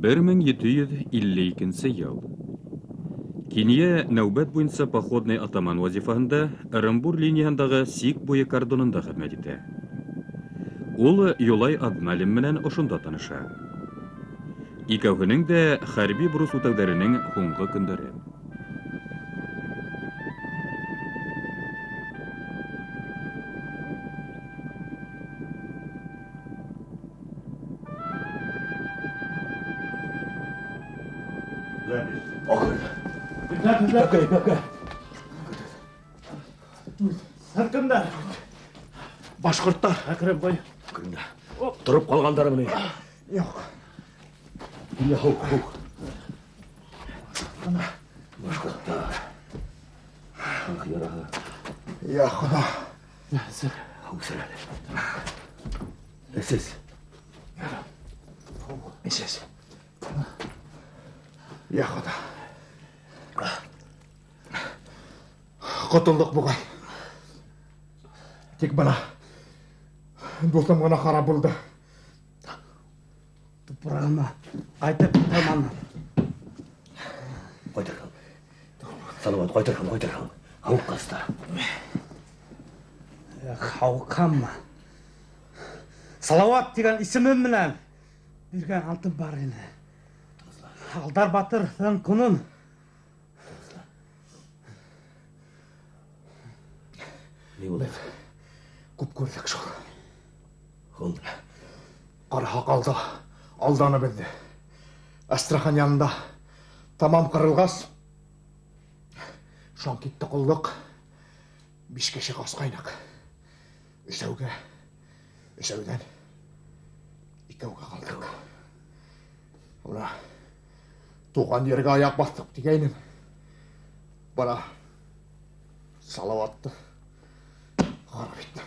1752 ел. Киния нәүбәт буенча походный атаман вазифаһында Ырымбур линияһындагы Сик буе кордонында хезмәт итә. Ул Юлай Адналин менән ошонда таныша. Икәүһенең дә хәрби бурыс үтәүләренең һуңгы көндәре. Саркындар. Башқұрттар. Ақырып қой. Тұрып қалғандары міне. Жоқ. Хауқ. Башқұрттар. Я Құда. Хауқ сәрәлі. Әсіз. Әсіз. Я Құда. Құтылдық бұғай. Тек бана досым ғана қара болды. Тұпырағыма қайтып тамам. Қойдырған. Салауат, қойдырған. Хауқ қаста. Хауқамма. Салауат деген исімім менен берген алтын бар ені. Алдар батырдың күнін. Не болды? Көп көрдік жол. Қонды. Қара қалды, алданы білді. Астрахан янында тамам қырылғас. Шон кетті құлдық. Бишкеше қосқайнақ. Үшеуден екеуге қалдық. Ола туған ерге аяқ бастық дегенім. Бара Салауатты қарап еттім.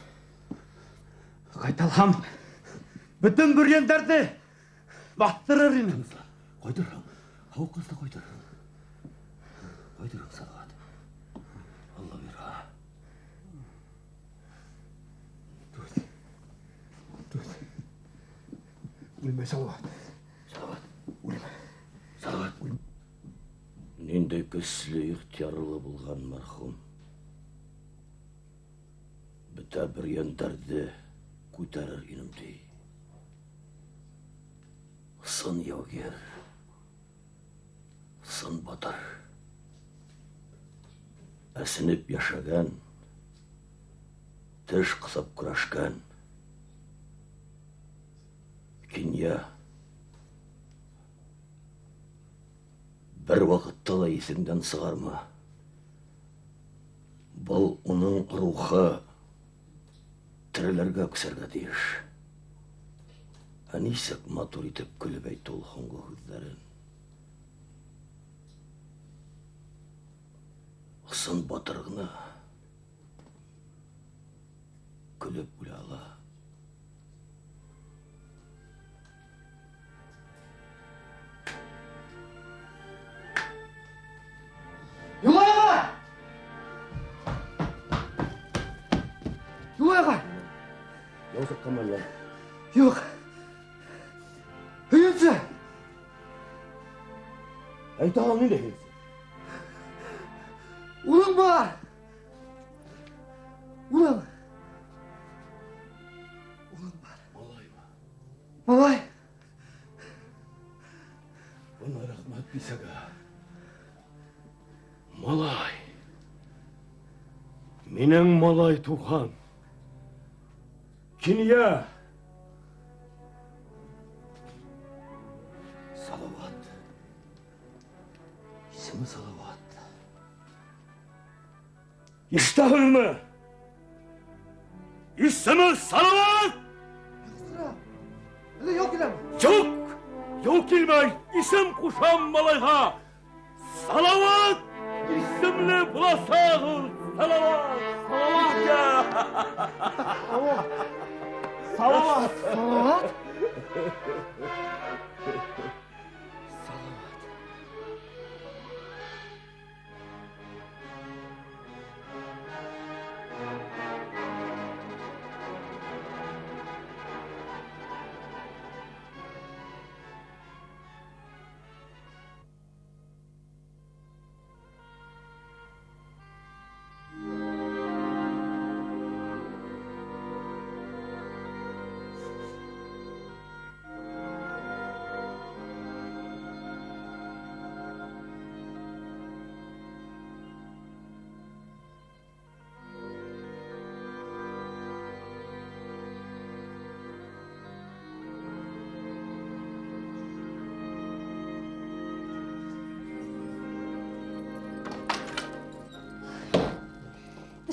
Қайталам. Бүтін бүргендерді баттырыр ені. Қойдырған. Хауқ қаста қойдырған. Қойдырған Салауат. Алла бера. Өлме Салауат. Салауат. Нендей кісілі ихтиярлы болған мархум. Біта бүргендерді көтерір енімдей. Сын яугер, сын батыр. Әсініп яшаған, тіш қысып күрашқан. Киния бір вақытта да есіңден сығарма. Бұл оның рухы тірілерге күсерге дейіш. Анисек матур етіп күліп әйті ол қоңғы күздерін. Сын батырғына күліп күлі ала. Юлайға! Юлайға! Яусық қамарлар. Жоқ. Үйінсі! Айта ал не дейсің? Ұлың бар! Ұлың! Ұлың бар. Малай ба? Малай! Бұна рахмат бисаға. Малай. Менің малай туған. Киния. Салауат. Исімі Салауат. Естағын мı? Исімі Салауат! Sıra! Öyle yok ilem! Жоқ! Yok келмей! Исім құшам малайға! Салауат! İsimli bulasağır! Салауат! Салауат ya! Salavat! Salavat!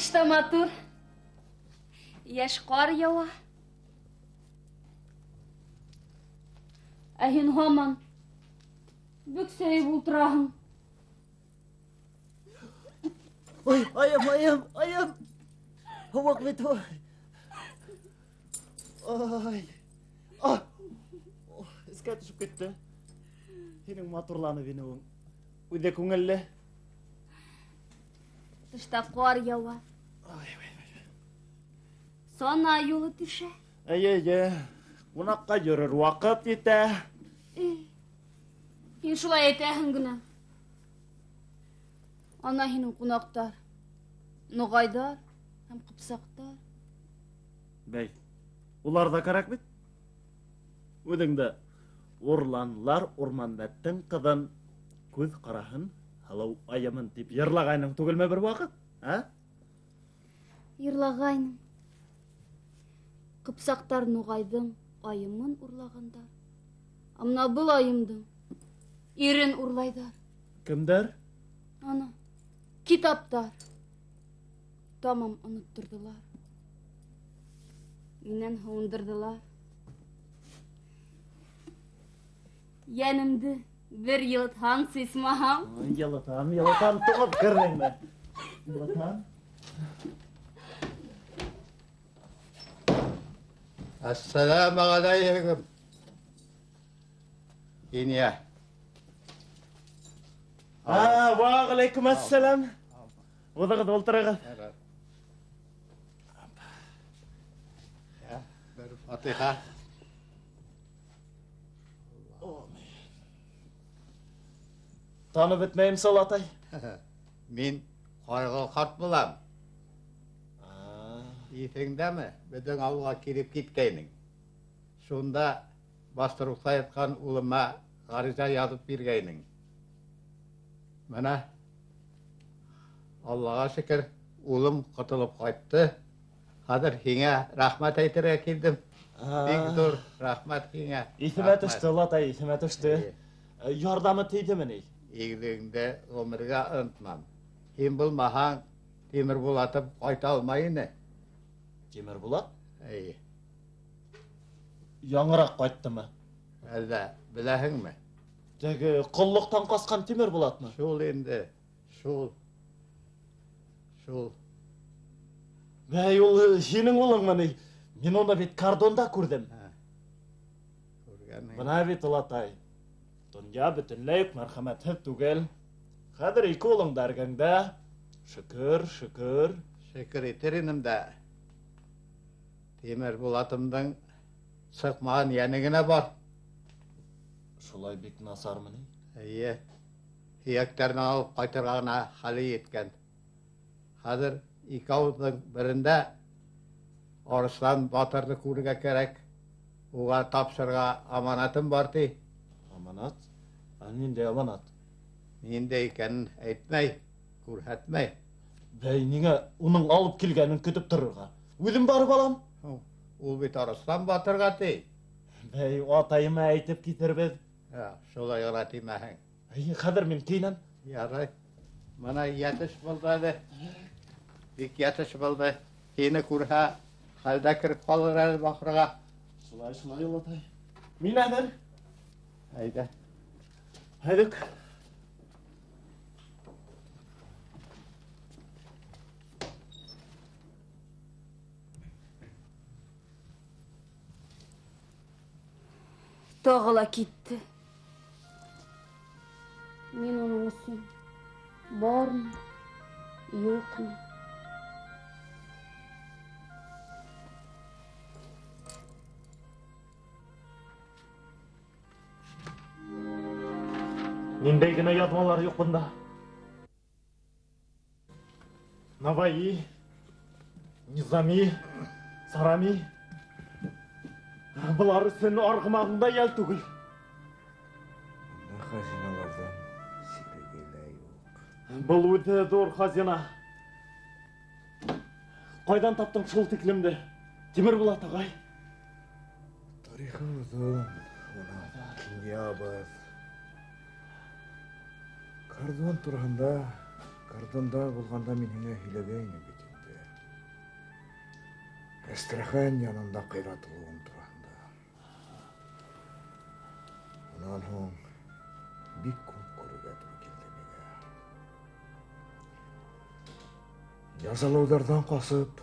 Тышта матур. Яш қар яуа. Ә һин һаман бүксәйеп ултыраһың. Ой, ayım. Havak bit o. Ay. Ah. Iska düşüp ketdi. Senin motorlanıp iniň. Üde köňelle. Тышта қар яуа. Ay. Сана юлы төшә. Eye. Кунакка йөрөр вакыт ите. Һин шулай әйтәһең генә. Ана һинең кунактар, нугайдар һәм кыпсактар. Бәй. Улар да карак бит. Үдеңдә урланлар урмандаттың кызын күз караһын халау аямын дип йырлагайның түгелме бер вакыт? А? Йырлагайным. Кыпсактар нугайдың айымын урлагандар. Амна был айымдың ирен урлайдар. Кемдер? Ана, китаптар. Tamam unutturdыlar. Minен һуындырдылар. Yanımdı bir yıltan sismaham. Yalatan tuğup kırrın ben. Yalatan. Assalamu alaikum. İniye. Wa alaikum assalam. Odağa dolturağa. Ya, bir Fatiha. Tanıp etmeyim Salatay. Min Qargıl qart bulam. Есеңдәме? Безнең авылга килеп киткәйнең. Шунда бастырыкта яткан улыма гариза язып биргәйнең. Менә Аллага шөкер, улым котылып кайтты. Хәзер һиңә рәхмәт әйтергә килдем. Бик зур рәхмәт һиңә. İsmet düştü Salatay, ismet düştü. Yardımı teydi mi? Игілігіңді өмірге ұнтмам. Сен білмаһаң, темір болатып қайта алмайыны. Темір Bulat? Ey, Яңырақ қайтты мı? әлі біләһің ме? Теги құллықтан қасқан Темір Bulat mı? Шул енді, шул. Бәй, ол сенің ұлың мыны. Мен оны бет кардонда көрдім. Көргәнің. Мына бет Ұлатай. Дүния бүтінлейк мәрхәмәтһіз түгел. Хәзер ике улың дәргәңдә. Шүкір. Шүкір етерінім дә. Темір болатымдың сықмаған янігіне бар. Шулай бик насар мыны? Ие, хияктерін алып қайтырғана халі еткен. Хәзір ике ауыздың бірінде Арыслан Батырды көрге керек. Оға тапсырға аманатым бар ти. Аманат? Нинде аманат? Нинде екенін әйтмей, көрһәтмей. Бәй, неңе оның алып келгенін күтіп тұрырға? Өзім барып алам? Ул бит Арыслан Батырға ти. Бәй, атайыма әйтіп кетірбез. Шулай ғана тимәһең. Хәзер мен кейнен? Ярай. Мына ятыш булды. Бик ятыш булды. Сені күрһә, хәлдә кіріп қалыр әлі бақырға. Шулай, Ұлатай. Мен әдір? Әйдә. Haydık. Tağıla gitti. Men onun için var mı, yok mu? Нендей язмалар yok bunda. Navai, Nizami, Sarami. Бұлар senin argımağında ел түгіл. Хазиналардан сирегеле yok. Бұл өте зор хазина. Қайдан таптың шул тиклімді? Темір Bulat ағай. Тарихы uzun, ona dünyabız. Kardon turğanda, kardonda bulğanda men hine hilebeyni bitindi. Әстрахан янында қайратылуын тұранда. Онан соң бик көп көруге тура келді мега. Жазалаудардан қасып,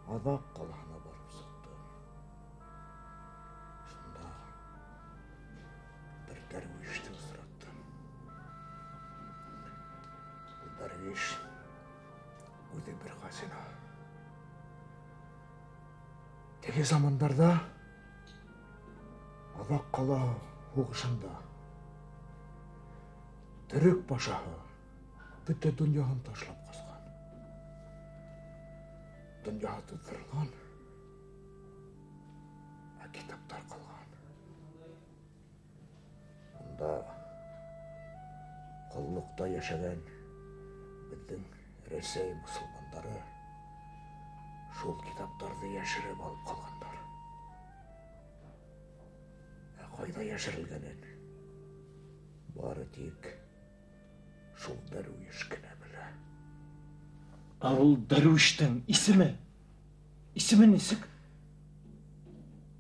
Адақ қалағына барып сықтым. Шында бір дәрвешті ұсыраттым. Бұл дәрвеш өте бір қасына. Теге замандарда Адақ қала оғышында түрік пашағы бүтті дүнияғын ташлап қасқан. Дүнияға тұтырылған китаптар қалған. Онда құллықта яшаған біздің Ресей мұсылмандары шул китаптарды яшіріп алып қалғандар. Қайда яшірілгенін бары тек шул дәруеш кіне білі. Ал дәруіштің исімі? Исімі несік?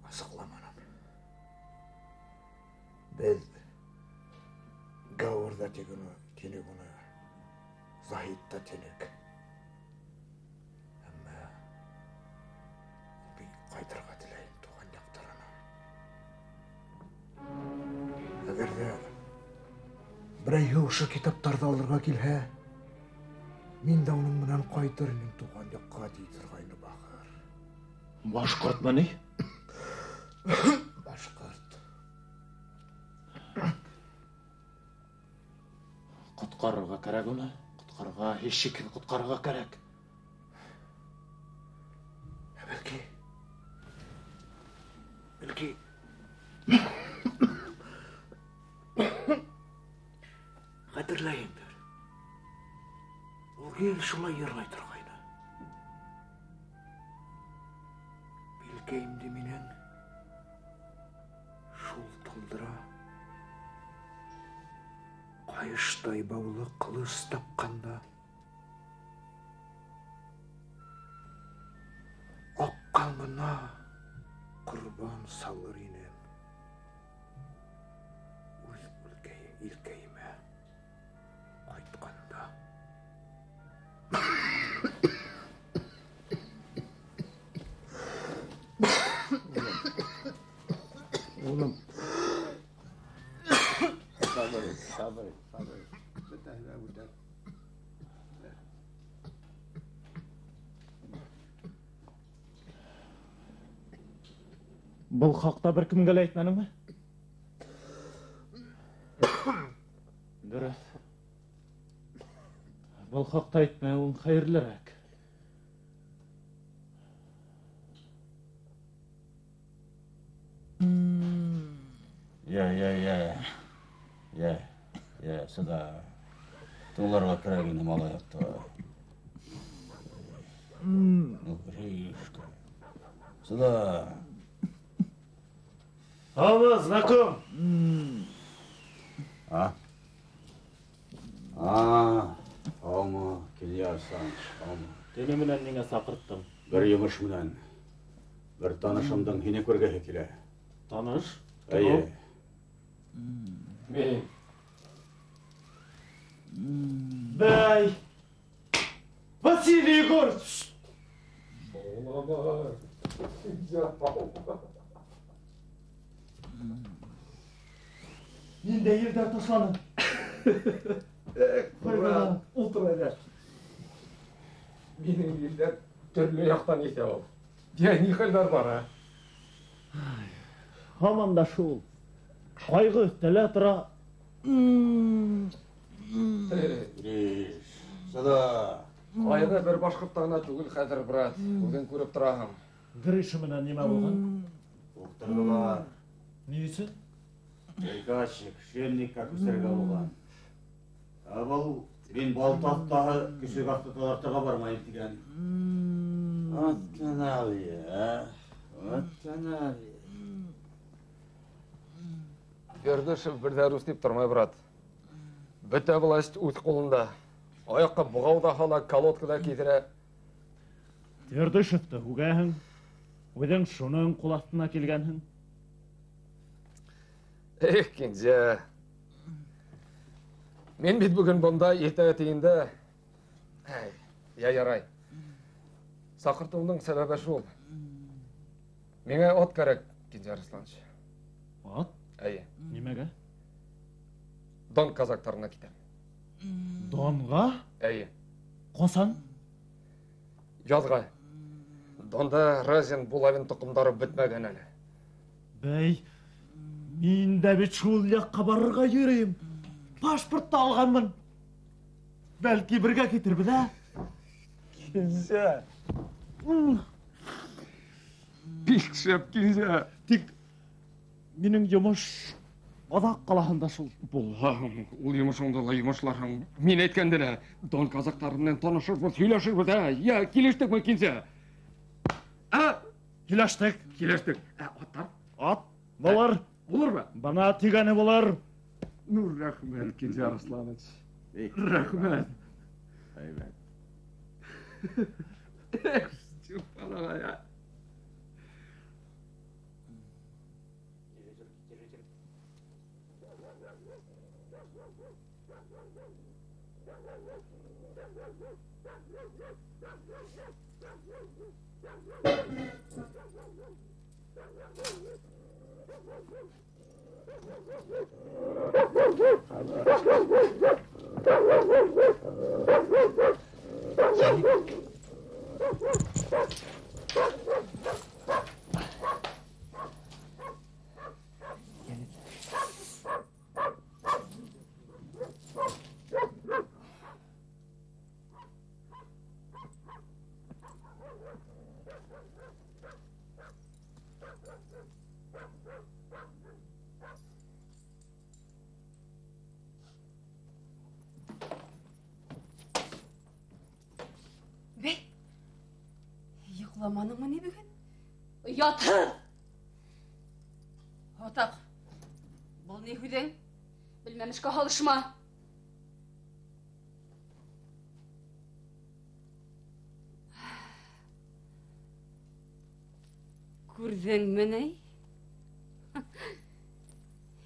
Асықламанам. Біз Гауырда тенек оны, Захитта тенек. Әмі бір қайтырға тілейін туған яқтарына. Әгерде бірай ұшы китаптарды алырға келе, мен де оның мұнан қайтырының туған яққа дейтірғайны бағыр. Башқұрт мұны? Башқұрт. Құтқарырға кәрек оны? Құтқарға, ешшекіл құтқарға кәрек. Білки. Қадірлайын бір. Ол кел шулай ерлай тұрғайны. Білкейімді менен шул тұлдыра қайыштай баулы қылыс тапқанда аққанғына құрбан салыр енем. Өз илкейіме қайтқанда. Oğlum. Sabır. Бұл хақта бір кім келейт мәнің ме? Дұрыс. Бұл хақта айтмай оң қайырлырак. Сыда толарға кірәгені малаяқты. Сыда... Ама, знаком! Ама, келярсан, ама. Тені менен неңе сақырттым. Бір еміш менен, бір танышымдың хене көрге келе. Таныш? Әйе. Мен. Бәй! Василий Егорович! Боламар. Мен де елдер ташланым. Құран, ұлтыр әдер. Менің елдер түрлі яқтан ете ол. Не қайдар бар, а? Хаманда шул. Қайғы тілі тұра. Сыда... Қайғы бір башқұрттағына түгіл қадір, брат. Бүгін көріп тұрағым. Гриші менен неме болған? Оқтырдылар. Несі? Приказчик, шельникка күсерге болған. Бұл мен балтаттағы күсек ақтыталартыға бармайым деген. Аттан алия, аттан алия. Бердішев бір дәріс деп тұрмай, брат. Біті власть өз қолында. Аяққа бұғауда хана колодкада кетірі. Тердышевті үгәһің, өйдің шуның құластына келгенһің. Кенже. Мен бит бүгін бұнда ерте әтейінді. Я ярай. Сақыртуымның сәбәбі шул. Меңе от керек, Кенже Арысланыч. От? Әйе. Немеге? Дон казактарына кетем. Донға? Әйе. Қосан? Язға. Донда Разин Булавин тұқымдары бітмәген әлі. Бәй, мен дә бит шул яққа барырға йөрөйем. Пашпортты алғанмын. Бәлки бірге кетербіз, ә? Кенже. Бик шәп, Кенже. Тик менің жұмыш Одақ қалағында шул. Бұлғам, ул емішіңді емішларың. Мен әйткәнділі, Дон казактарымнан танышырбыз, сөйләшербіз, я, келештік ме, Кенже? Келештік. Келештік. Аттар? Ат, болар. Olur mu? Бана тигәне болар. Nur рәхмәт, Кенже Арысланыч. Рәхмәт. Әйбәт. Степанова, я. Бей, йықламаның мұны бүгін? Ұятыр! Отақ, бұл не хүден? Білмемішке халышма. Көрдің міней?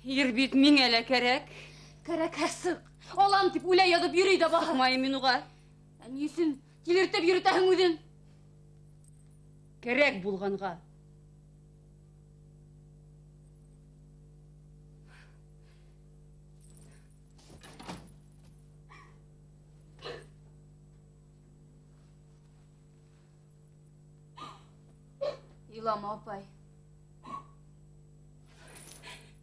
Ербет мен әлі кәрек. Кәрек әсік. Олам тіп үләй адып үйрейді бағымайым мен ұға. Несін келертіп үйретәхің өден? Кәрек болғанға. Илама, апай.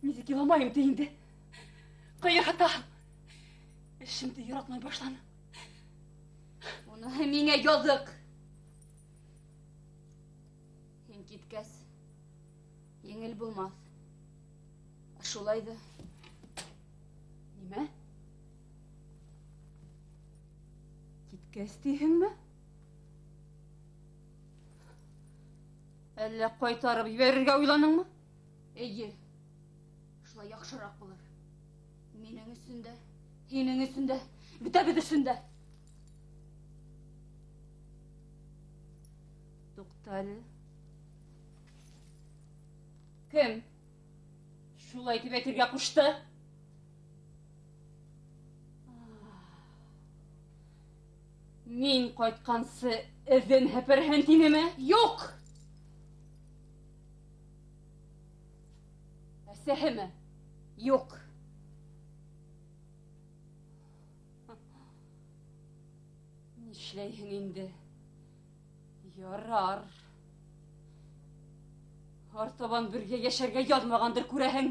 Незек иламайым дейінді. Қайыр ата. Ішімді ератмай башланы. Оны меңе yazık. Ен кеткәс, еңіл болмaz. Шулайды. Неме? Кеткәс дейін ме? Әлі қайтарып жіберерге ойланың ма? Әйе, шулай яқшырақ болар. Менің үстінде, енің үстінде, бүті үстінде. Тоқталы. Кім? Шулай тібәтірге құшты? Мен қайтқансы әзен әперген тенеме? Йоқ! Әсәхеме? Йоқ. Нишләйһең инде? Ярар. Артабан бірге яшәргә язмағандыр күрәһең.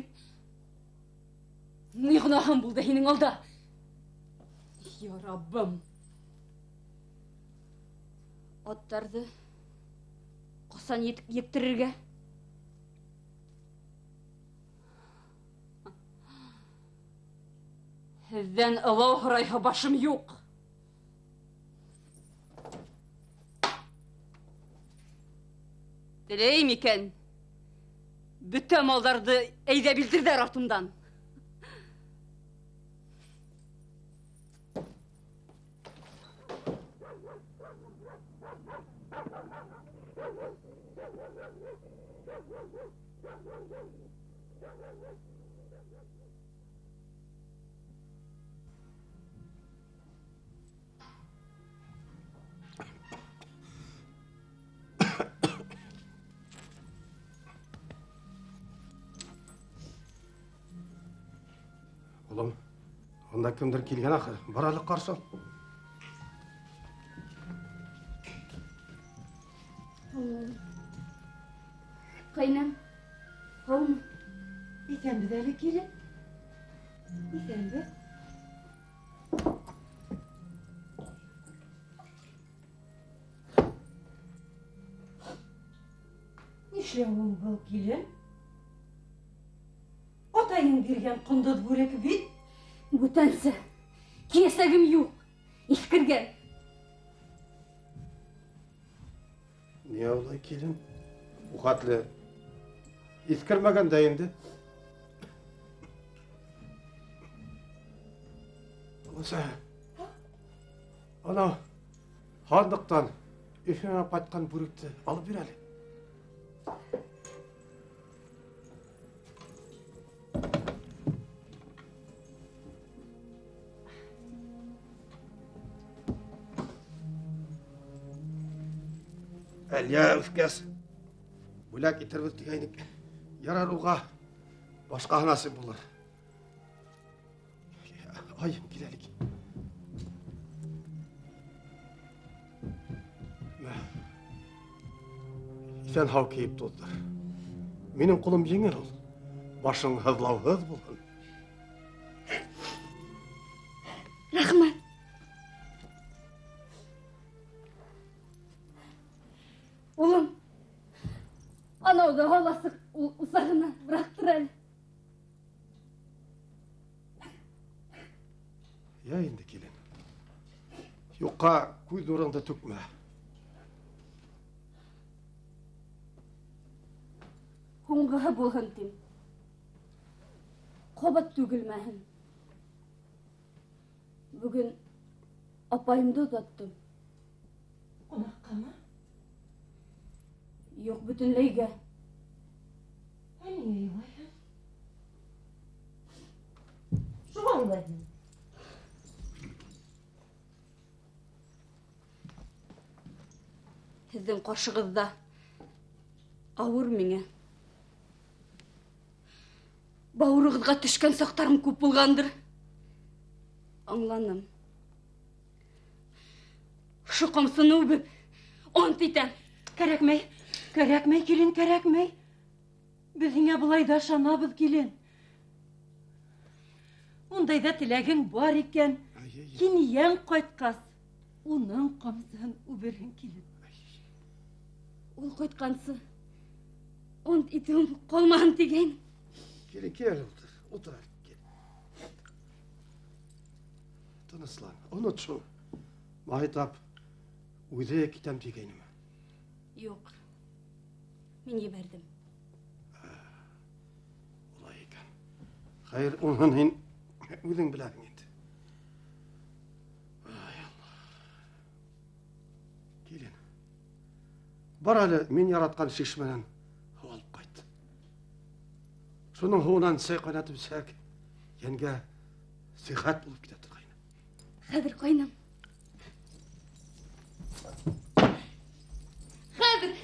Ни гөнаһым булды һинең алда? Я Раббым. Аттарды касан ектирергә? Һездән Аллаһ һорайһы башым юк. Теләй микән? Бөтә малдарды әйдә билдердәр артымдан. Oğlum, onda kimdir kelgen axı? Baralik qarşı al. Qaynam, qavmi. Esenbi deli kelin. Esenbi. Nişlemin bu kelin? Atayın bergen qunduz börek bit. Бүтәнсе. Кесәгем юк. Искергән. Niye olay kelin? Bu katlı iskirmegen de indi. Olsa, ana handıktan üfene patkan bürükti alıp bir ali. Ya üfkes. Bulak itirbir tüyeynik. Yarar uğa. Başka nasip bulur. Ayım gidelik. Sen hav keyip doldur. Benim kulum yengel ol. Başın hızlav hız bulun. Рахмат. Улым, анау да қаласы ұсағына бырақтыр әлі. Ya indi kelin. Yokka көз нұрыңды төкме. Хоңғығы болғын тем. Қобат төгілмәхін. Бүгін апайымды ұзаттым. Қонаққа ма? Yok bütünleyge. Hani eyvah. Şu anladın. Sizin koşuğuzda ağır mene. Bauruğuzga düşken soqtarım көп bulgandır. Anlanım. Şu komsunu öbüp, ont item. Kerekmey kelin, kerekmey. Bizine bulayda şanabız kelin. Ondayda tilagin var iken, kiniyen koytkas. Onun komsun öbürün kelin. Ol koytkansı. Ont item kolmağın degen. Gel otur. Gel. Tanıslan, unut şu. Mahitap, uyduya kitem degenim. Yok. Men geberdim. Olay ekan. Hayır, onun hin özün bilading endi. Ay Allah. Kelin. Bar ali men yaratkan şişmenen alıp qayt. Şunun hunan sey qaynatıp sek, yenge sihat bulup gidedir qayna. Hazır qaynam. Hazır.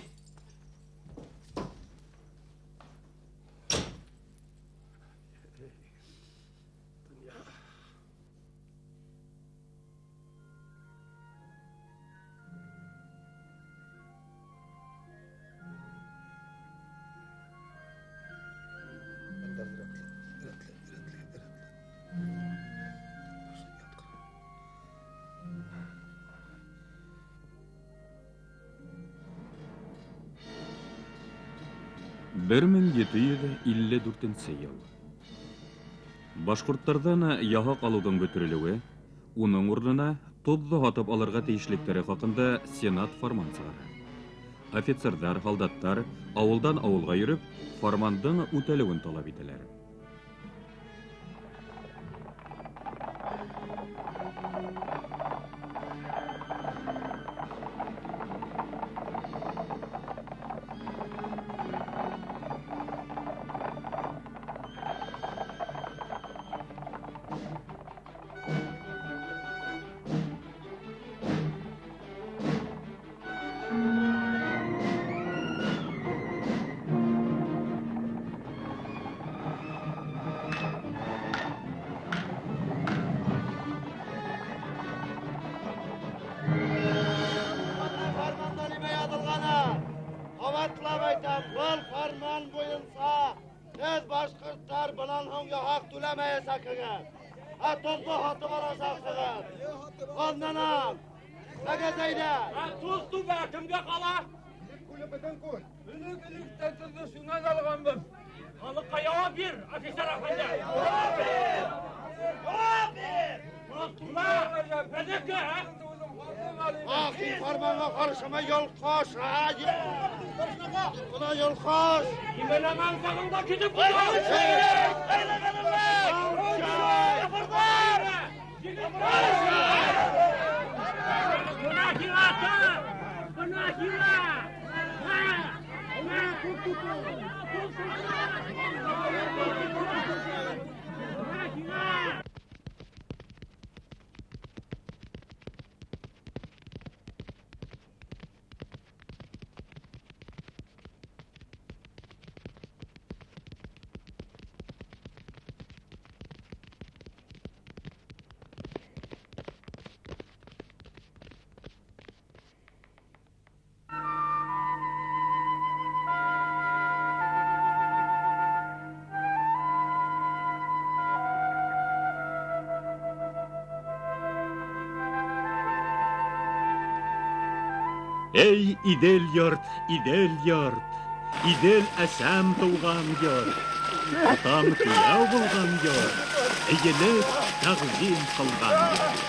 Бір 1754 ел. Башқұрттардан яғақ алудың көтерілуі, оның орнына тұзды атып алырға тиішліктері хақында Сенат фарман шығарды. Офицердар, солдаттар ауылдан ауылға йөріп, фармандың үтәлуін талап етелер. Аттар bundan honga haq to'lamay sakıgan. Atolda hatı var sakıgan. Ondanam. Nagazayda. Tostu be kimge kala? Kulübeden koy. Ünlükten tuzlu şuna dalgandım. Halık'a cevap ver, Ateşer Efendi. Cevap ver! Ulan! Pedeke ha? Ahi farmana karışıma yol koş. Buna yol koş. Kimele manzarında gidip gidiyor. Buna kirata! Buna kira! Ey idel yurt, idel әсәм туған yurt, атам кияу булган yurt, игелек тәгъзим кылган yurt.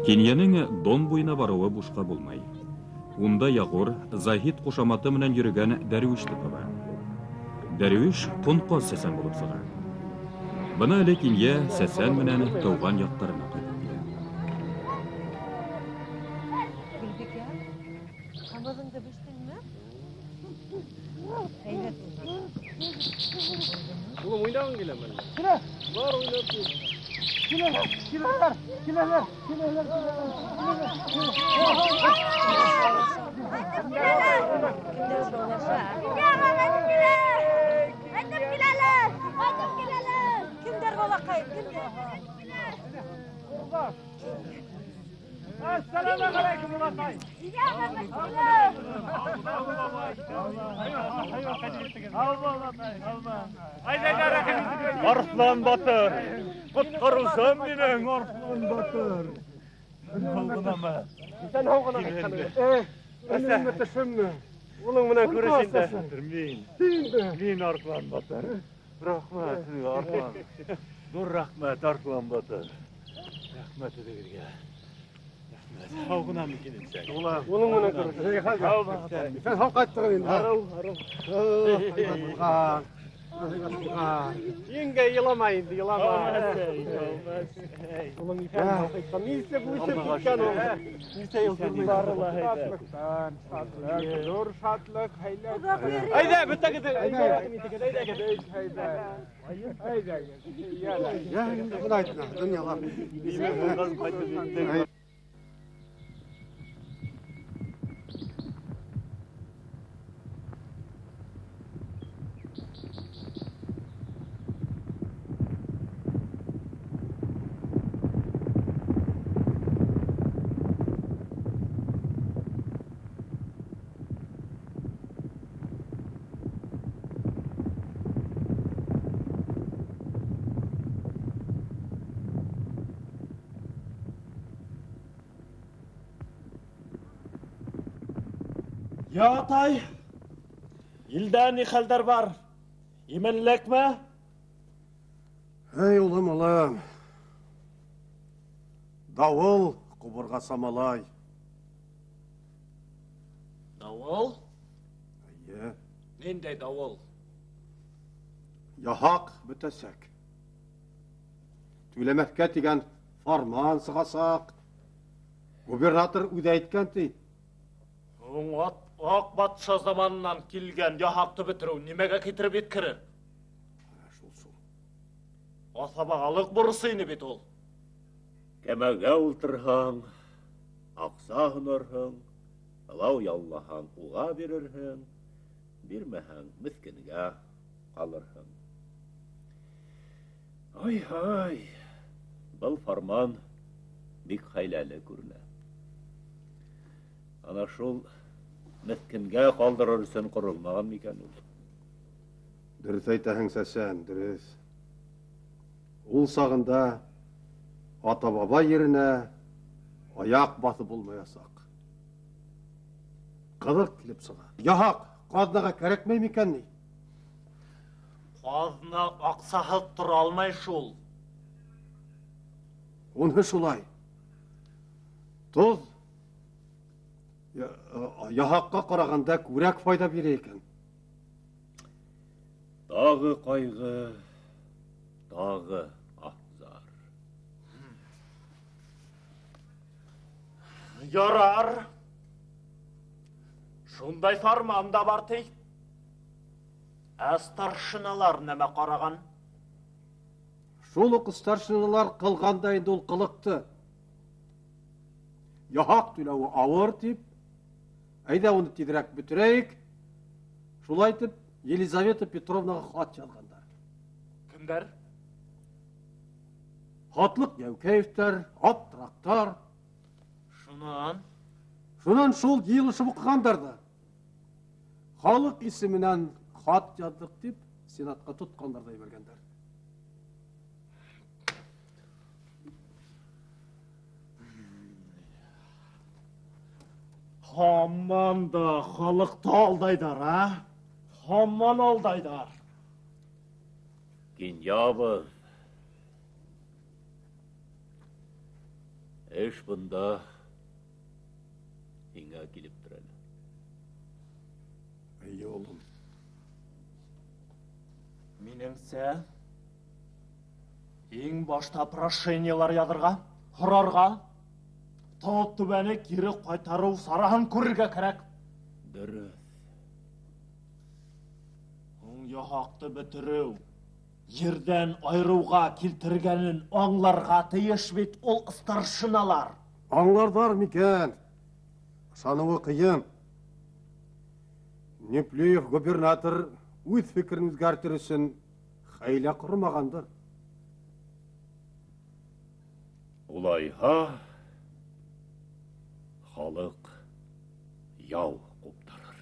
Киньяның Дон буена баруы бушка булмай. Унда Ягур Захид кушаматы менән йөргән дәрвиште таба. Дәрвиш тонка сәсән булып сыга. Бына әле Кинья сәсән менән тауган яктарына кайтып килә. Гөлбикә, камагыңды бештеңме? Әйбәт булган. Улым уйнагың киләме? Килә. Бар уйнап кил. Kileler. Kimdir bolakay? Assalamu alaikum bolakay. Arslan Batır. Kutkarılsam benim Arslan Batır. Halkınama. Sen halkına gitsen. Önüme taşınma. Oğlum buna görüşünde. Min Arslan Batır. Rahmet Arslan. Dur rahmet Arslan Batır. Rahmet edebilge. Rahmet. Halkına mı gidin sen? Oğlum buna görüşünde. Sen halk attığın. Harıl. Yenge yılamayın, yılama. Ulan ifen halkıysa, neyse bu işe tutkan o. Neyse yıldırmayın. Şatlık, dur şatlık, hayla. Hayda, bitti gidi. Hayda. Ya, bunu aytma, dünyalar. Ya Atay, ilde ne halder var? Yemenlek mi? Hey oğlum. Davul, kuburga samalay. Davul? Ye. Нендей дауыл? Яхақ бітесек. Түлемәккә тигән фарман сығасақ. Губернатор үҙе әйткән ти. Ак батша заманынан килгән яһаҡты бөтөрөү нимәгә китереп еткерер? Асабағалык бурысы ине бит ул. Кәмәгә ултырһаң, аҡса һунарһың, ылау яллаһаң, уға бирерһең, бирмәһәң, меҫкенгә ҡалырһың. Ай-һай, был фарман бик хәйләле күренә. Ана шул меҫкенгә ҡалдырыр өсөн ҡоролмаған микән ул? Дөрөҫ әйтәһең, Сәсән, дөрөҫ. Ул сағында ата-баба еренә аяҡ баҫып булмаясаҡ. Ҡыҙыҡ килеп сыға. Яһаҡ, ҡаҙнаға кәрәкмәй микән ни? Ҡаҙна аҡсаһыҙ тора алмай шул. Уныһы шулай. Тоҙ яһаҡҡа ҡарағанда күрәк файда бирә икән. Тағы ҡайғы, тағы аһзар. Ярар. Шундай фарман да бар ти. Ә старшиналар нәмә ҡараған? Шул уҡ старшиналар ҡылғанда инде ул ҡылыҡты. Яһаҡ түләүе ауыр тип, әйҙә уны тиҙерәк бөтөрәйек. Шулай итеп, Елизавета Петровнаға хат яҙғандар. Кемдәр? Хатлыҡ Йәүкәевтәр, Аптырақтар. Шунан шул йыйылышып уҡығандар да. Халыҡ исеменән хат яҙҙыҡ тип, сенатҡа тотҡандарҙай бергәндәр. Хамман да халыҡты алдайдар, а? Хамман алдайдар. Кинябы. Эш бында һиңә килеп тора. Әйе, улым. Минеңсә, иң башта прошениялар яҙырға, һорарға, тау түбәне кире ҡайтарыу сараһын күрергә кәрәк. Дөрөҫ. Һуң яһаҡты бөтөрөү, ерҙән айырыуға килтергәнен аңларға тейеш бит ул старшиналар. Аңларҙар микән? Саныуы ҡыйын. Неплюев губернатор үҙ фекерен үҙгәртер өсөн хәйлә ҡормағандыр. Улайһа, халыҡ яу ҡуптарыр.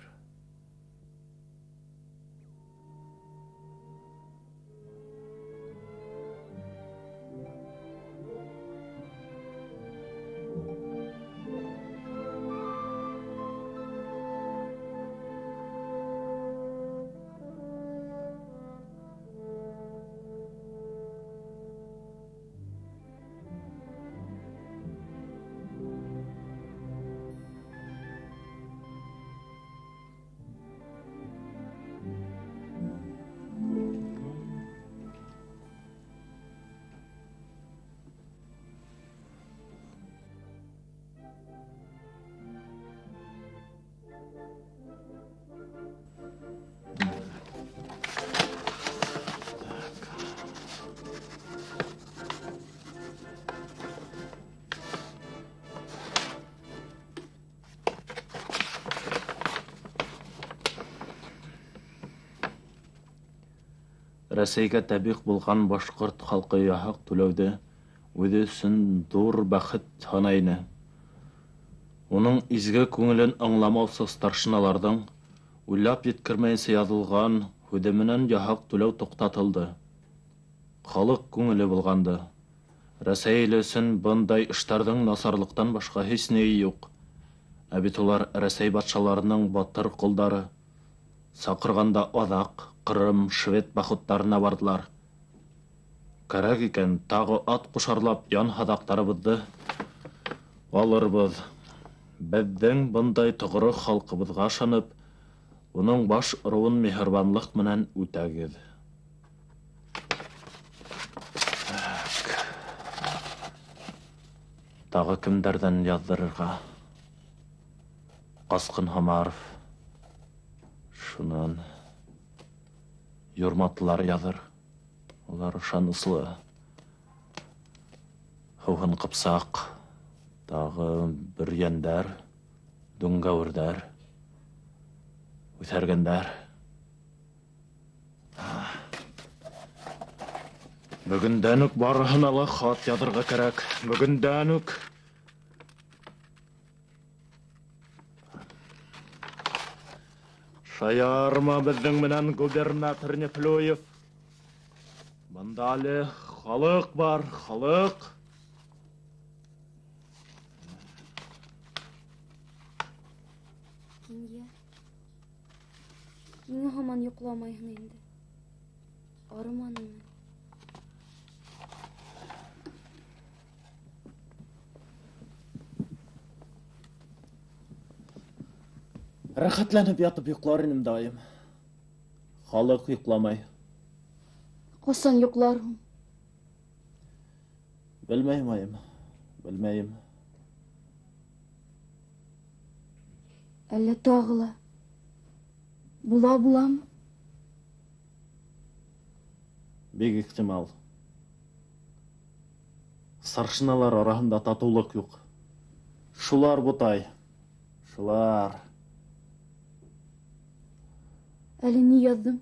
Рәсәйгә тәбиғ булған башҡорт халҡы яһаҡ түләүҙе үҙе өсөн ҙур бәхет һанай ине. Уның изге күңелен аңламаусы старшиналарҙың уйлап еткермәйенсә яҙылған һүҙе менән яһаҡ түләү туҡтатылды. Халыҡ күңеле булғанды. Рәсәй иле өсөн бындай эштәрҙең насарлыҡтан башҡа һис ни юҡ. Ә бит улар Рәсәй батшаларының батыр ҡулдары. Саҡырғанда аҙаҡ Ҡырым, швед походтарына барҙылар. Кәрәк икән, тағы ат ҡушарлап ян һаҙаҡтарыбыҙҙы алырбыҙ. Беҙҙең бындай тоғро халҡыбыҙға ышанып, Уның баш ыруын мехрибанлык менән үтәгез. Тағы кемдәрдән яздырырга? Каскын Хамаров. Шунан Юрматлар языр. Улар ышаныслы. Хыуын Кыпсак. Тағы бер яндәр, Дуңгавырдар. Үтәргәндәр. Бүгендән үк барыһына ла хат язырга кирәк. Бүгендән үк. Шаярма безнең менән губернатор Неплюев. Бында әле халык бар, халык. Ниңә һаман йокламайһың инде? Арыманымы? Рәхәтләнеп ятып йоклар инем даим. Халык йокламай. Касан йокларһың? Белмәйм, айым. Белмәйм. Әллә тагыла? Буламы? Бик ихтимал. Саршыналар араһында татулык юк. Шулар бутай. Шулар. Әле ни яздың?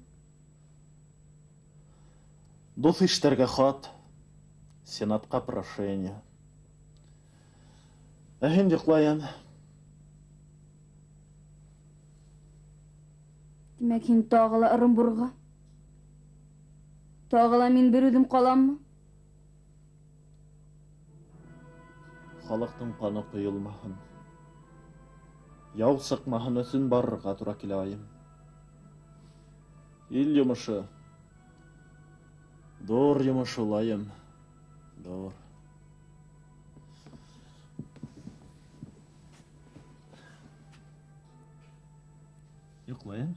Дус иштәргә хат. Сенатка прошение. Әһин йоклаям. Димәк, һин тагыла Ырымбурга? Тагыла мин бер үҙем каламмы? Халыктың каны куйылмаһын. Яу сыҡмаһын өсөн барырға тура килә айым. Ил йомошы. Дор йомошы улайым. Дор. Йоклайым?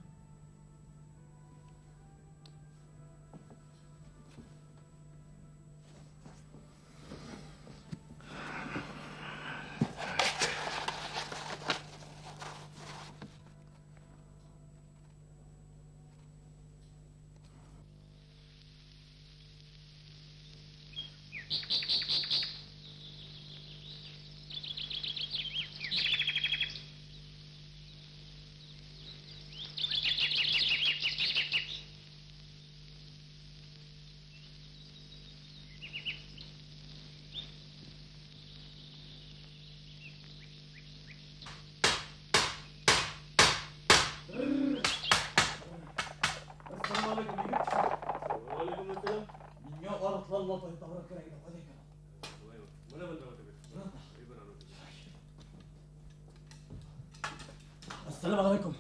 Assalamu alaikum.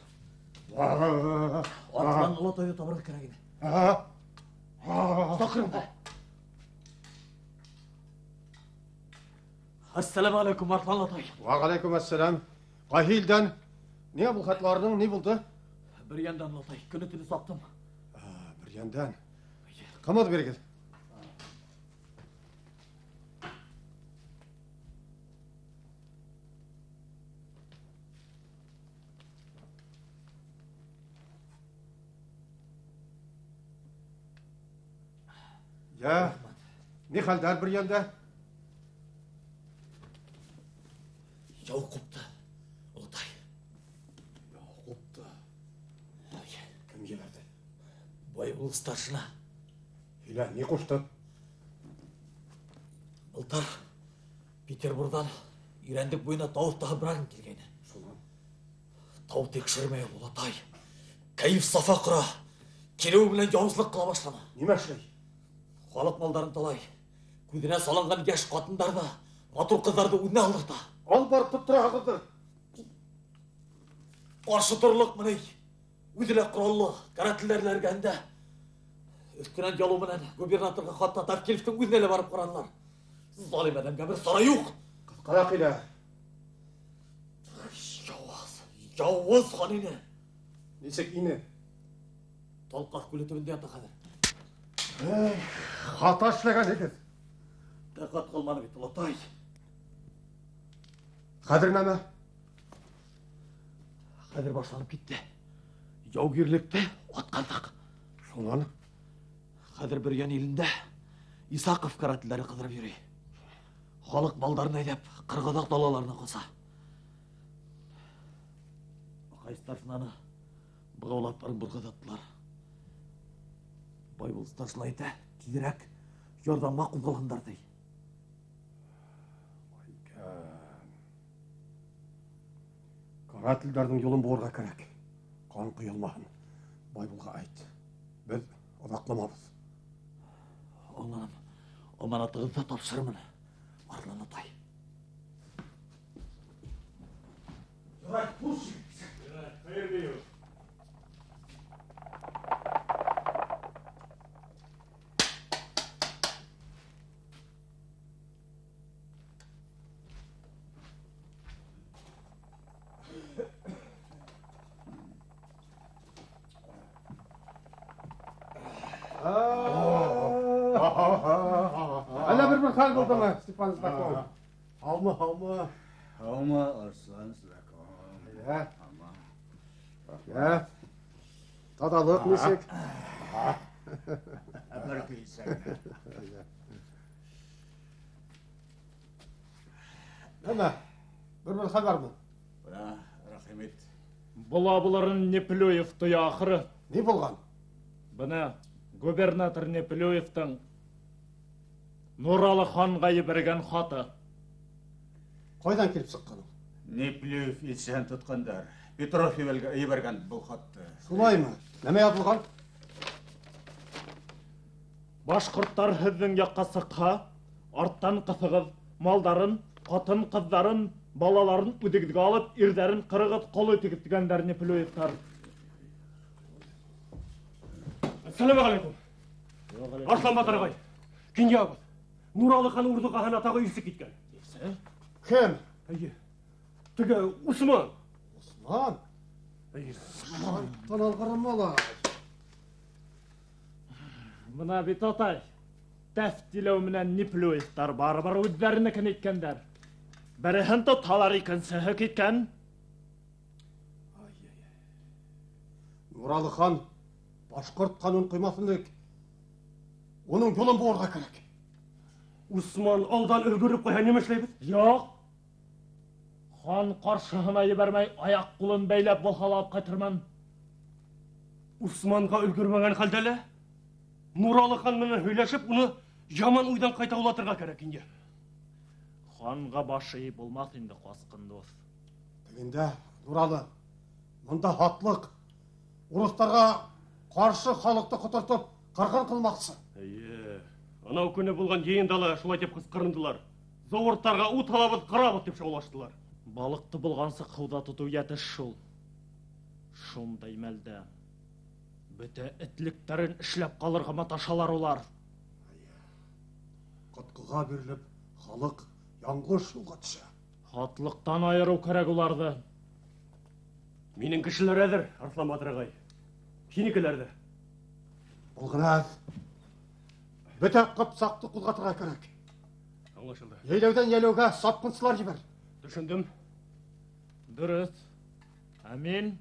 Atlan Allah toyu tabarık keragine. Sakırın da. Assalamu alaikum Atlan Allah toyu. Wa alaikum assalam. Qahildan ne bu xatlarning ne buldu? Bir yandan Allah toyu. Künütünü sattım. Bir yandan. Qamadı bereket. Ya, ne haldar bir yanda? Yau koptu. Oltay. Yau koptu. Kim gelerdi? Boyabul starşına. Hila ne koştu? Былтыр Петербургдан үйрәндік бойына тауып тағы бірағын келгені. Солан? Тау текшірмей Олатай. Кәйіп сафа құра. Келеу білен жауызлық қыла башлама. Неме ашылай? Халық малдарын талай. Көдіне салынған яш қатындарды, матур қыздарды өне алдырды. Ал барып тұттыра ағылды. Қаршы тұрлық міней. Өділі құраллы, қаратілерлерге әнді. Үстінен жалу мінен губернаторға қатта Тавкелевтің өзінелі барып құранлар. Zalim adamga bir sara yo'q. Qaraqila. Yovuz xonini. Несек ине? Толқақ көлі түбінде ята қазір. Хата ішлеген екен. Тақат қалманы бет, ұлатай. Қадір нәмі? Қадір башланып кетті. Жаугерлікті отқандық. Шонаны? Қадір бірген елінде Исақов каратылдары қыдырып жүрей. Халық балдарын айдап, қырғадақ далаларына қоса. Қай старшынаны бұғаулап барын бұрғадаттылар. Байбол старшын айта, тезірек жордан мақұл қалғандар дей. Каратылдардың жолын боғырға керек. Қан құйылмағын. Байболға айт. Біз одақламамыз. Оңланым, оманатығызды тапсырымын. Арлан атай. Жарай, құлшы. Қайыр бейу. Әлі бір хал болды ма, Степан Знаков? Алма. Алма, Арслан Знаков. Ya. Tadalıq nесек? Бір кейсен. Әмі, бір хабар мı? Рахимет. Бұлабыларын Неплюев тұя ақыры. Не болған? Бұны губернатор Неплюевтің Нұралы ханға ебірген хаты. Қойдан келіп сыққаның? Неплюев етсен тұтқандар. Петров ебірген бұл хатты. Солай ма? Нәме ядылған? Башқұрттар һеҙҙең яҡҡа сыҡһа, арттан ҡыҫығыҙ, малдарын, ҡатын ҡыҙҙарын, балаларын үҙегеҙгә алып, ирҙәрен ҡырығыҙ, ҡол итегеҙ тигәндәр Неплюевтар. Ассаламу алейкум. Арслан Батыр ағай. Кинябыз. Нуралы хан урдуғаһын атағы илсе киткән. Кем? Теге Усман. Усман? Усман алғырмала. Мына бит атай, тәфтилеу менән Неплюевтар барыбер үҙҙәренекен иткәндәр. Береһен тоталар, икенсеһе киткән. Нуралы хан башҡорт ҡанун ҡоймаҫындык. Уның юлын буырға кәрәк. Усман алдан өлгөрөп ҡуйһа нимә эшләйбеҙ? Юҡ. Хан ҡаршыһына ебәрмәй, аяҡ-ҡулын бәйләп болһалап ҡайтырман. Усманға өлгөрмәгән хәлдә лә Нуралы хан менән һөйләшеп, уны яман уйдан ҡайтаулатырға кәрәк инде. Ханға башы булмаҫ инде, ҡасҡын дуҫ. Тегендә, Нуралы, мында һатлыҡ, урыҫтарға ҡаршы халыҡты ҡотортоп, ҡырғын ҡылмаҡсы. Анау көне булған йыйында ла шулай дип ҡысҡырындылар. Зауырттарға ут һалабыҙ, ҡырабыҙ дип шаулаштылар. Балыҡты булғансы ҡыуҙа тотоу йәтеш шул. Шундай мәлдә бөтә этлектәрен эшләп ҡалырға маташалар улар. Ҡотҡоға бирелеп, халыҡ яңғыш юлға төшә. Хатлыҡтан айырыу кәрәк уларҙы. Минең кешеләр әҙер, Арслан Батыр ағай. Һинекеләр ҙә. Был ғына әҙ. Бөтә ҡыпсаҡты ҡуҙғатырға кәрәк. Аңлашылды. Йәйләүҙән йәйләүгә сапҡынсылар ебәр. Төшөндөм. Дөрөҫ. Ә мин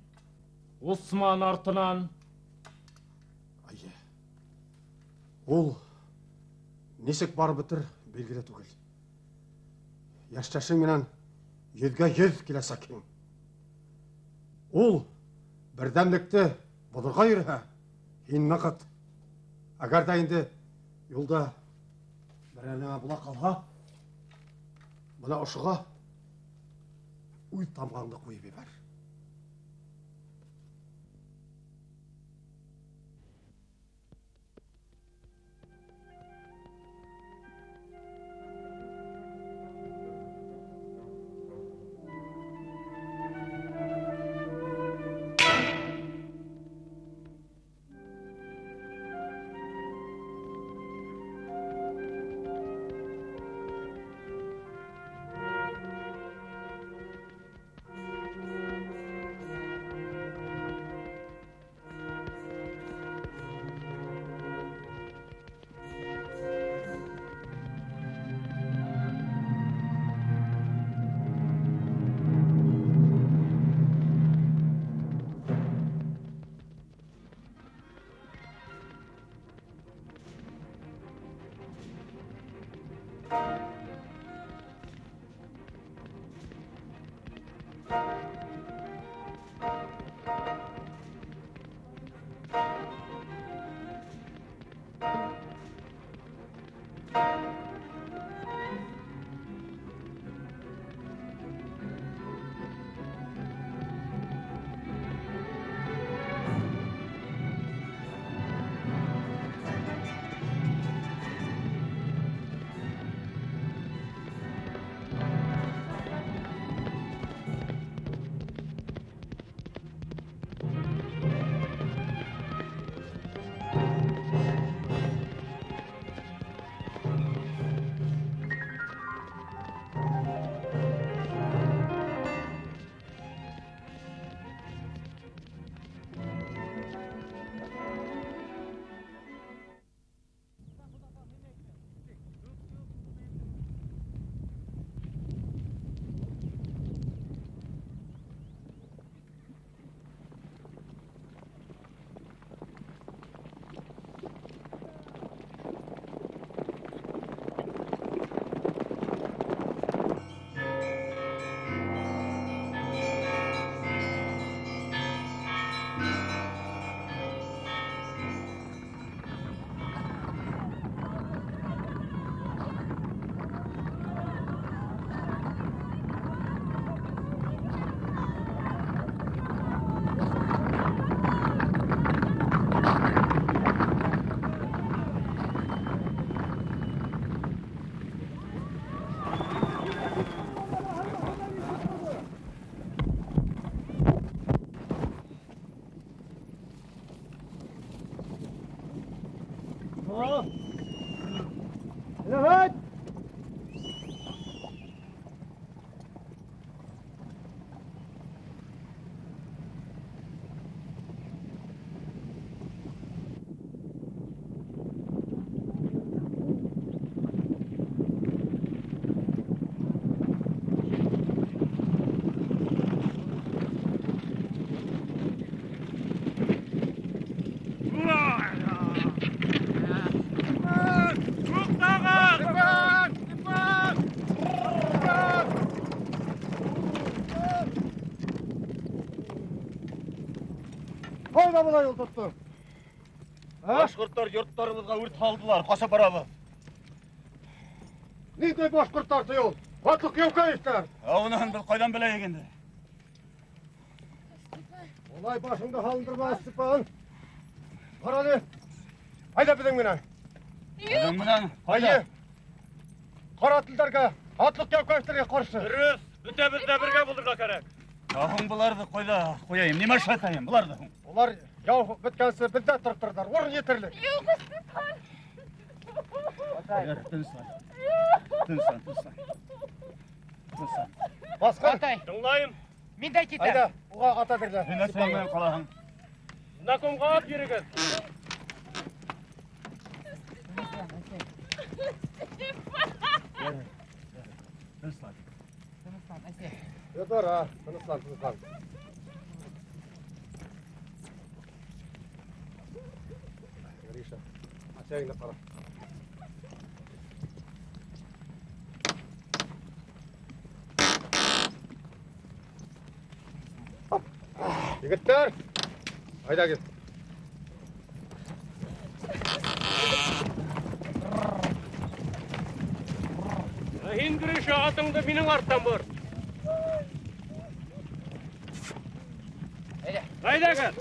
Усман артынан. Ул нисек барып бөтөр билгеле түгел. Йәштәшең менән 100-100 киләсәкһең. Ул берҙәмлекте боҙорға йөрөһә, һин ныҡыт. Әгәр ҙә инде юлда берәү була ҡалһа, бына ошоға үҙ тамғаңды ҡуйып ебәр. Evet. Қайда бұлай yol тұттың? Башқұрттар yurtlarımızға өрт салдылар, қаша барабыз. Нендей башқұрттар тыйыл? Атлық Евкаевтар. Онын біз қайдан білейік енді? Олай башыңды халындырма, Степан. Қарады. Айда біздің менен. Біздің менен? Айда. Қара тілдерге, Атлық Евкаевтарға қарсы. Дұрыс, біз де бірге болдырға керек. Яғын бұларды қойда қояйым, неме шайтайым бұларды? Олар яу біткенсі бізде тұрттырдар, орын етерлік. Yok, Степан. Тынсан. Басқа? Тыңлайым. Мен де кетем. Айда, оға ата берді. Мен әсеңмен қалағын. Знакомға ат ерегіз. Тынсан. Dur ha, tınıslan. Grisha, aşağıya para. Yigitler, hayda git. Рахим Гриша, атыңды менің арттан бұр. Қайда кәл?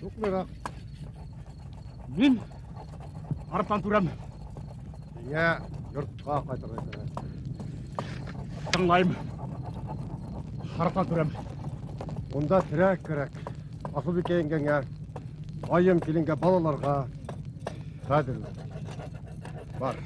Жоқ мені. Мен арттан тұрам. Мені yurtқа қайтарайын. Тыңлайым. Арттан тұрам. Онда тірек керек. Асылбеке енгенге, айым келінге балаларға қадірлі. Бар.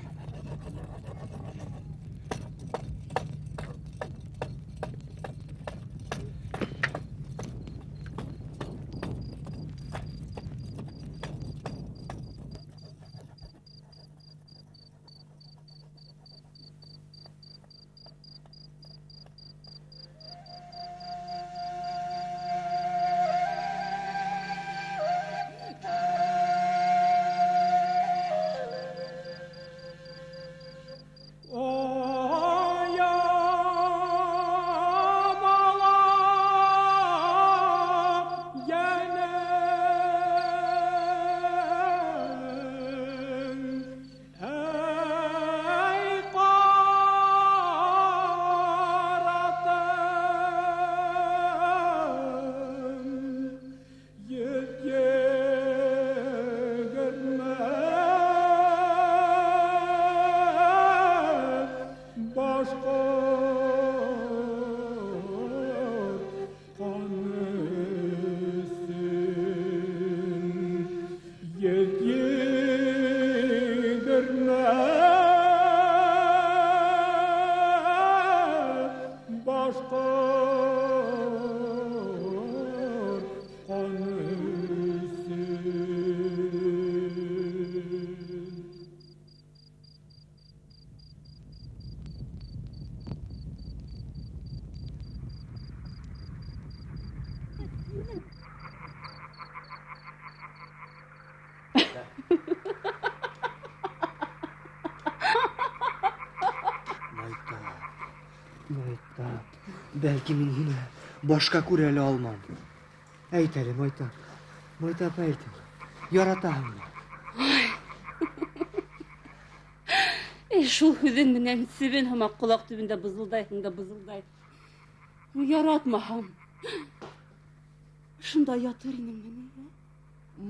Belki min yine başka kureli almam. Eytelim Maytap. Maytap eytim. Yaratağım. Şul hüzün menen sibin hama kulak tübünde bızılday. Yaratmaham. Şunda yatır inin beni.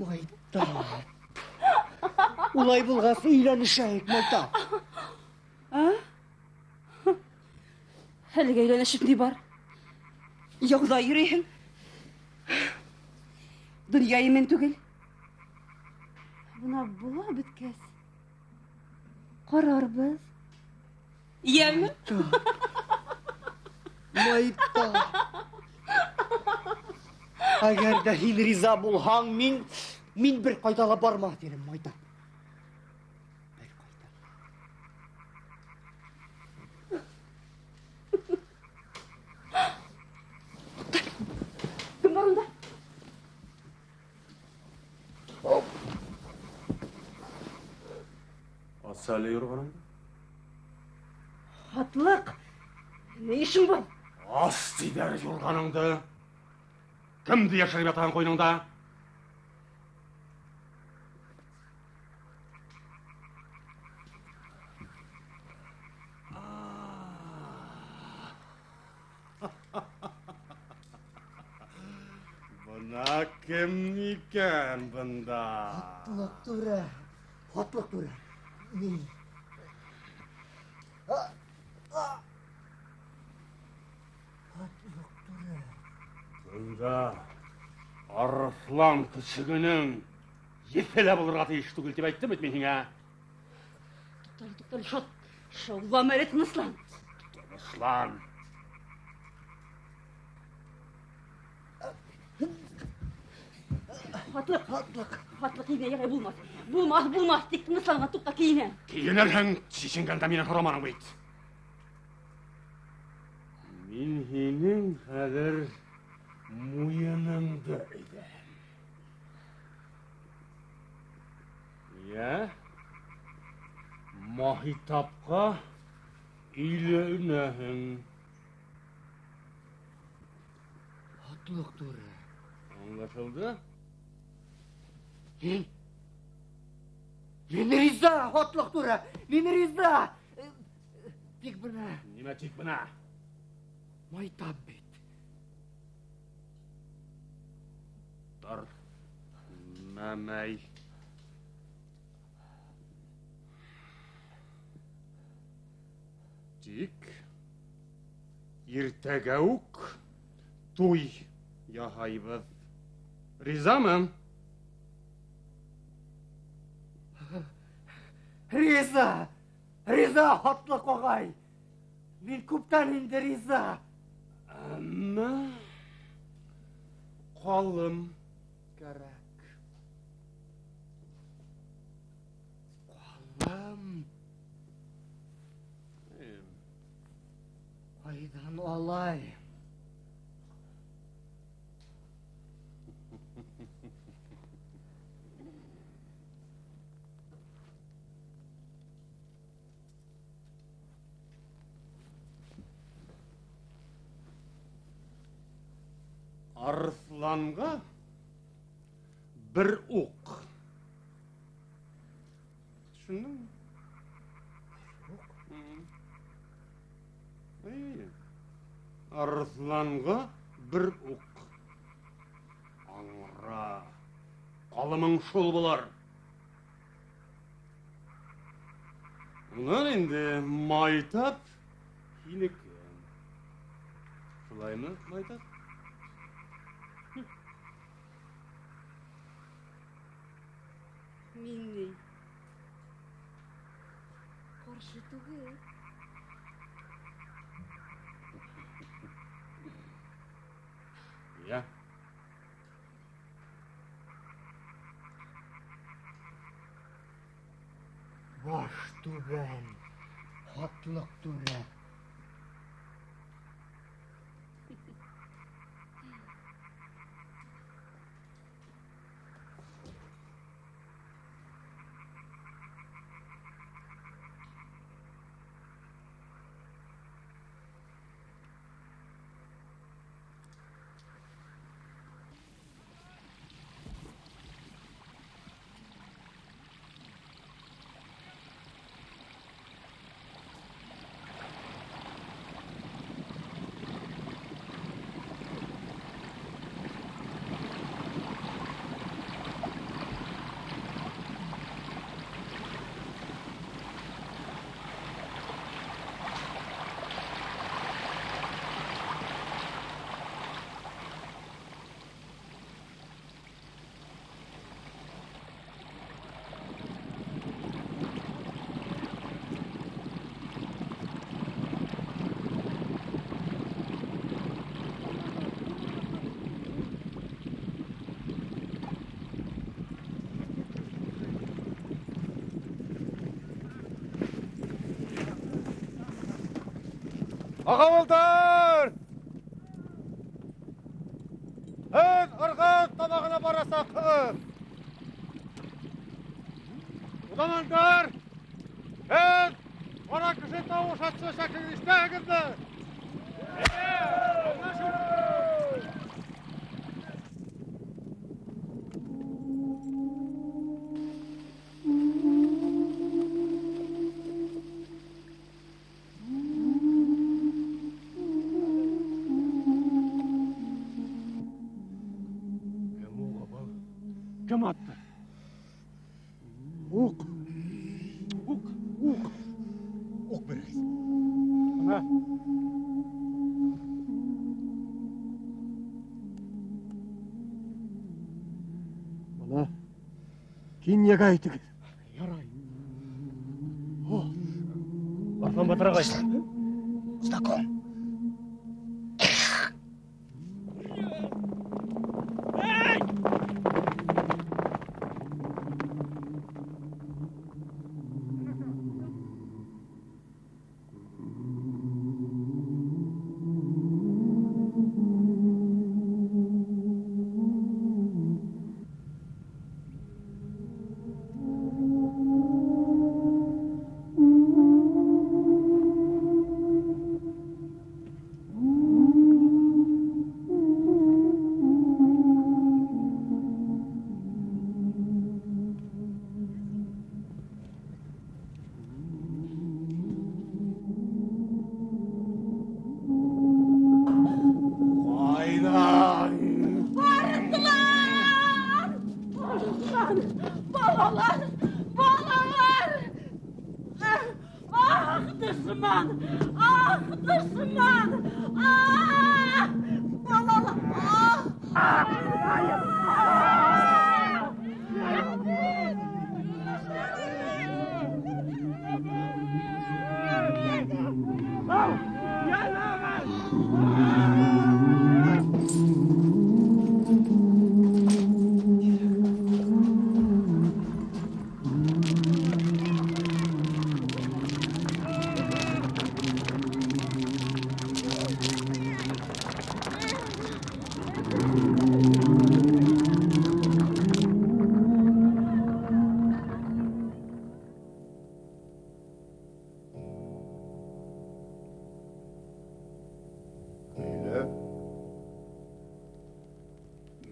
Maytap. Ulay bulgası ilanışayık Maytap. Ha? Hele eğlenişim ne var? Yoksa yüreğim. Dünyayı men tügül. Buna bula bitkes. Karar biz. Yemi? Maytap. Agar da hin riza bulhan min bir kaydala barma derim Maytap. Kim var onda? Asale yorganım. Hatlık. Ne işin var? As dider yorganыңды. Kimdi yaşayıp yatağın koynunda? Buna kim iken bunda? Hatlık tura. Min. Bunda Arslan kışıgının yefele bulur atı iş tügül deyip ayttım etmeyin ha? Tutal şot. Şovva meret nıslan. Nıslan. Hatlık yine yere bulmaz. Bulmaz. Dikti nıslanға tukta kiyine. Kiyinelhen çişingende minen horomanın beyt. Min hinin hadir muyanında edem. Ya? Mahitapqa ilenəhin. Hatlık tura. Anlaşıldı? Min riza hatlık tura. Min riza. Tik buna. Nime tik buna? Maytap bit. Dur. Memey. Tik. Irtegavuk. Tuy. Yahaybız. Rizamın. Riza hatlık ogay. Min kuptan indi riza. Ama kalım Gerek. Kalım. Aydan olay. Arslanға bir ok. Düşündün mü? Arslanға bir ok. Аңыра. Қалымың шол болар. Мұнан енді Майтап хинекі. Шулай мı Майтап? Minni. Karşı tuğu. Ya. Baş tuben. Hatlık tura. Ағавылдар! Ырғыз тамағына бараса қығыз! Ulananlar! Bana kışı tavuş atsa şakın istəyinizdir! Kim attı? Ok veririz. Ana. Mana Киньяга айтыңыз. Ярай. Аслан батыр ағай. Знаком.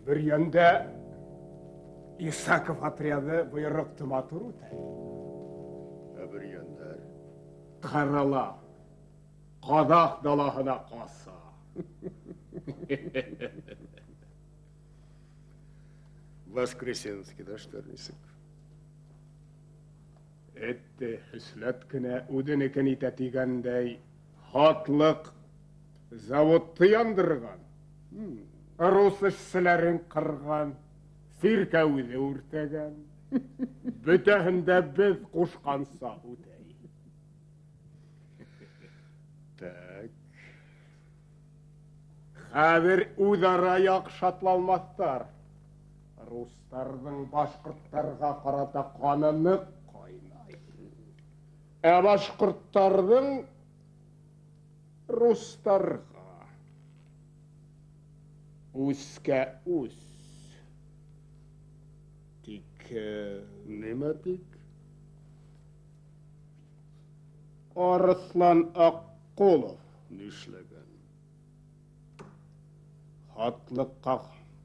Bir yönde İsakov отряды бұйрықты матуру тәй. Bir yönde Қарала, Қадақ далағына қаса. Воскресенский, да, Штернисек? Әтті хүсләт кіне үдінекен итәтигендей хатлық заводты яндырған. Рус эшселәрен қырған, сиркәуді үртәгән. Бүтәһендә без қушқанса үтәй. Так. Хәзер үзара яқшатлалмастар. Рустарның башқұрттарға қарата қаныны қайнай. Башқұрттардың рустарға. Үскә үс. Тик... Неме тик? Арыслан Аққолов Нишләгән? Хатлыққа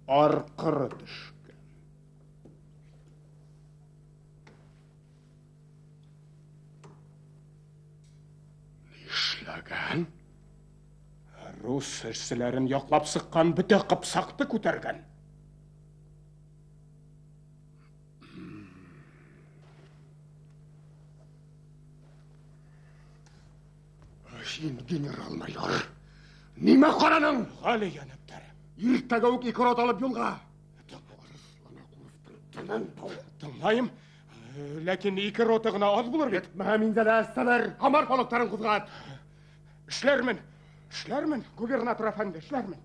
арқыры түшкән. Нишләгән? Рус эшселәрен яклап сыққан бітә қыпсақты күтәргән. Син генерал-майор. Нимә караның? Гали янәптәр. Иртәгә үк ике рот алып юлга. Тыңлайым, ләкин ике рота гына аз булыр бит. Мәһәм инде әстәләр, хамар полоктарын кузгат. Эшләрмен, губернатор әфәнде, эшләрмен.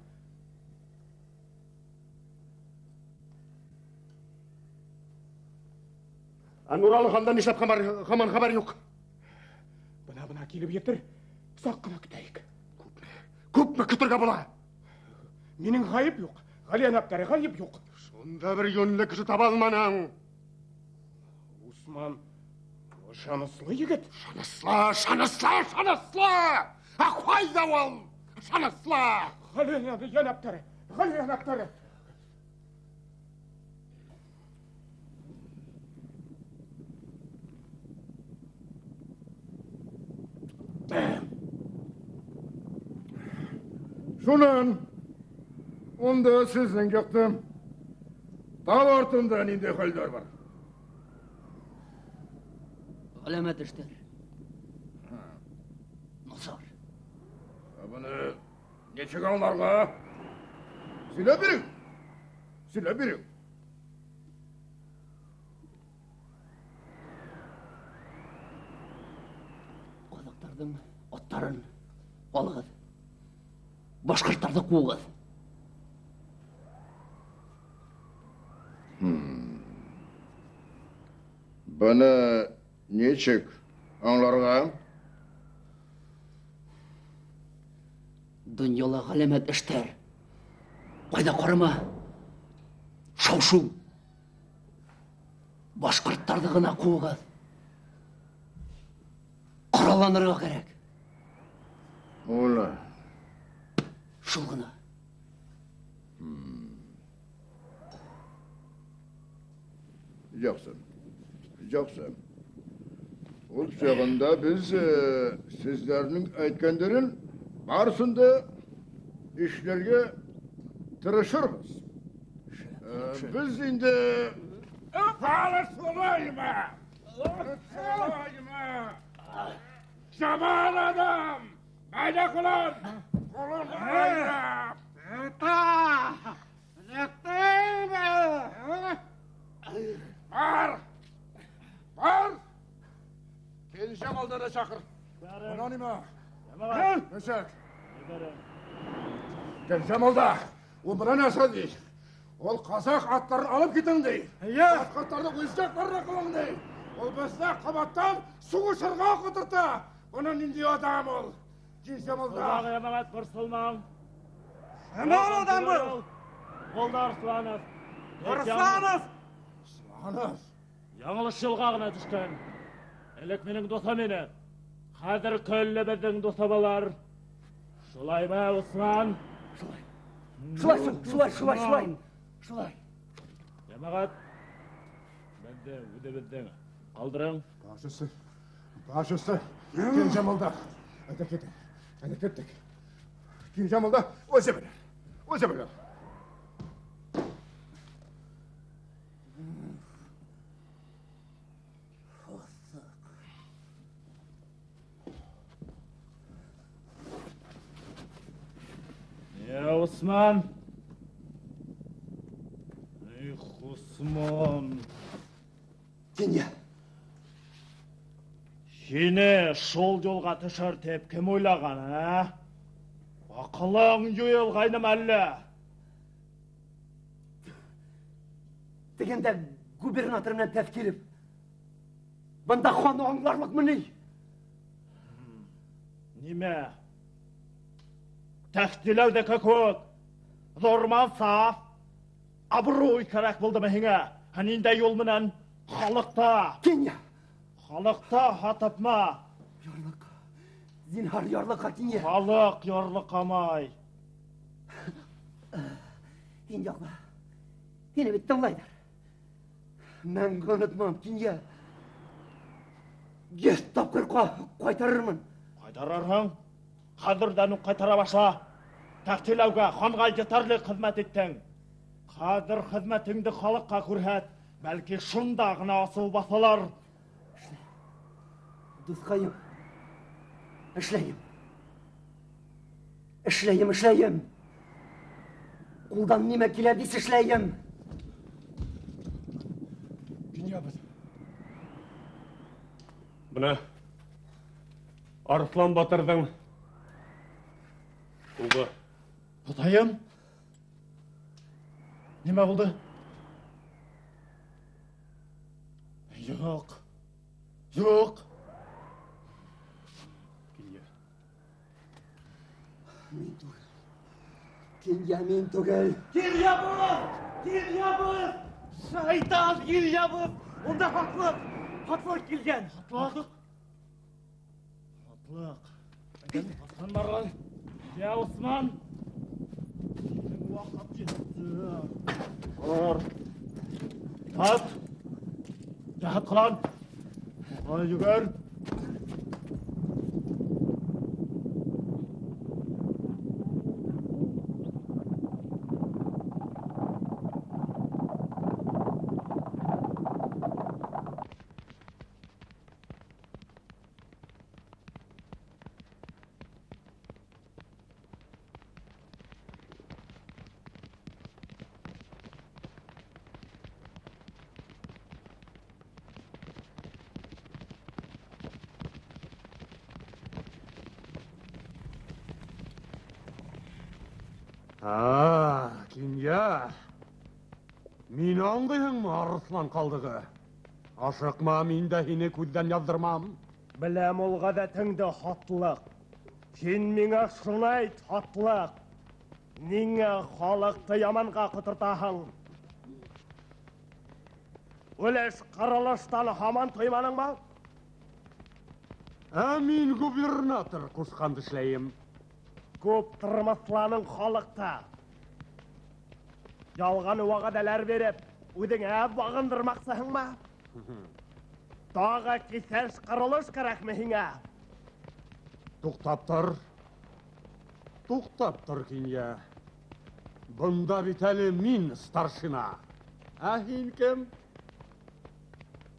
Нуралы хандан нишләп хаман хәбәр юк. Бына килеп йетер, сак кына көтәйек. Күпме күтірге бола? Менің ғайып жоқ. Ғалиян аптары ғайып жоқ. Сонда бір yönlü кіші таба алманың. Усман, шаныслы егет. Шанысла! Қайда ол? Шанысла! Ғалиян аптары. Şunun, onda sizden göktüm. Dağ ortunda ninde halder var. Alamet işler. Nasıl? Bunu ne çıkanlarga? Sile birin. Qazaktardın ottарын alğız. Başqırtарды қуғыз. Bana нечек аңларға? Дүнияла ғалемет іштер. Қайда қарама. Шаушу. Башқұрттарды ғына қуғыз. Құраланырға керек. Ола. Шул ғына. Жақсы. Ол шағында біз сіздердің айтқандарын барысында işlerге тырышырмыз. Biz енді... Solayma! Şaban adam! Bayda kulun! Kulun bayda! Var! Geleceğim aldığına çakır. Anonima! Neşek! Geleceğim olda! O bana nasıl değil? Ol kazak atlarını alıp gidin dey. Atlarını kuyacaklarına kılın dey. Ol bizde kabattan su ışırga kıtırtı. Onun indi adam ol. Geleceğim olda. Kulağına emanet kırsılmam. Hemen adam bu. Oldu Arslanov. Arslanov! Arslanov! Yanlış yılğağına düşkən. Elek menin dosa meni. Qadir kölle bizden dosa balar. Şulay mı Osman? Şulay. Yamagat. Ben de öde bizden. Kaldırın. Başüstü. Geleceğim olda. Hadi gittik. Geleceğim olda. Özü bilir. Ya Osman. Osman. Dinle. Seni şol yolga tışar tep kim oylаған, ha? Ақылың жойылғайным әлі. Дегенде губернаторынан тәфкеліп, бұнда хан оңларлық мұны? Неме? Тәфтілеуді көкөк, норман саф, абырой керек болды мәхіңе. Ханинде yol менен халықта. Кеня! Халықта хатапма. Ярлық. Зинхар ярлыққа кене. Халық ярлықамай. Енді алма. Ені бітті олайдар. Мен қанытмам кене. Ес тапқыр қайтарырмын. Қайтарарың? Қадырдан қайтара баша. Тәқтелеуге ханға жетарлық қызмет еттің. Қадыр қызметіңді халыққа көрхет. Бәлки шындағына асыл басалар. Дұсқайым. Ішлейім. Қолдан неме келедіс ішлейім. Генябыз. Бұны Арслан Батырдың ұлы. Құтайым? Неме болды? Жоқ. Мен Нигә мин түгел? Кил ябыз! Кил ябыз! Шайтан, кил ябыз! Онда хатлык! Хатлык килгән! Хатлык! Хатлык! Осман барган! Я Осман! Вакыт җитте. Ор! Хат! Җәһәт кылан! Ай югар! Киня. Мин аңдыйһыңмы, Арыслан калдыгы? Ашыкма, мин дә һине күздән яздырмам. Беләм ул гадәтеңдә хатлык. Син миңа шуны әйт, хатлык. Нигә халыкты яманга котыртаһың? Үлеш кырылыштан һаман тойманыңмы? Мин губернатор кушканды эшләйем. Күп тормысланың халыкта. Ялган вәгъдәләр биреп, үзеңә багындырмаксыңмы? Тагы кисәш кырылыш кирәкме һиңа? Туктап тор, Киня. Бунда бит әле мин старшина. Һин кем?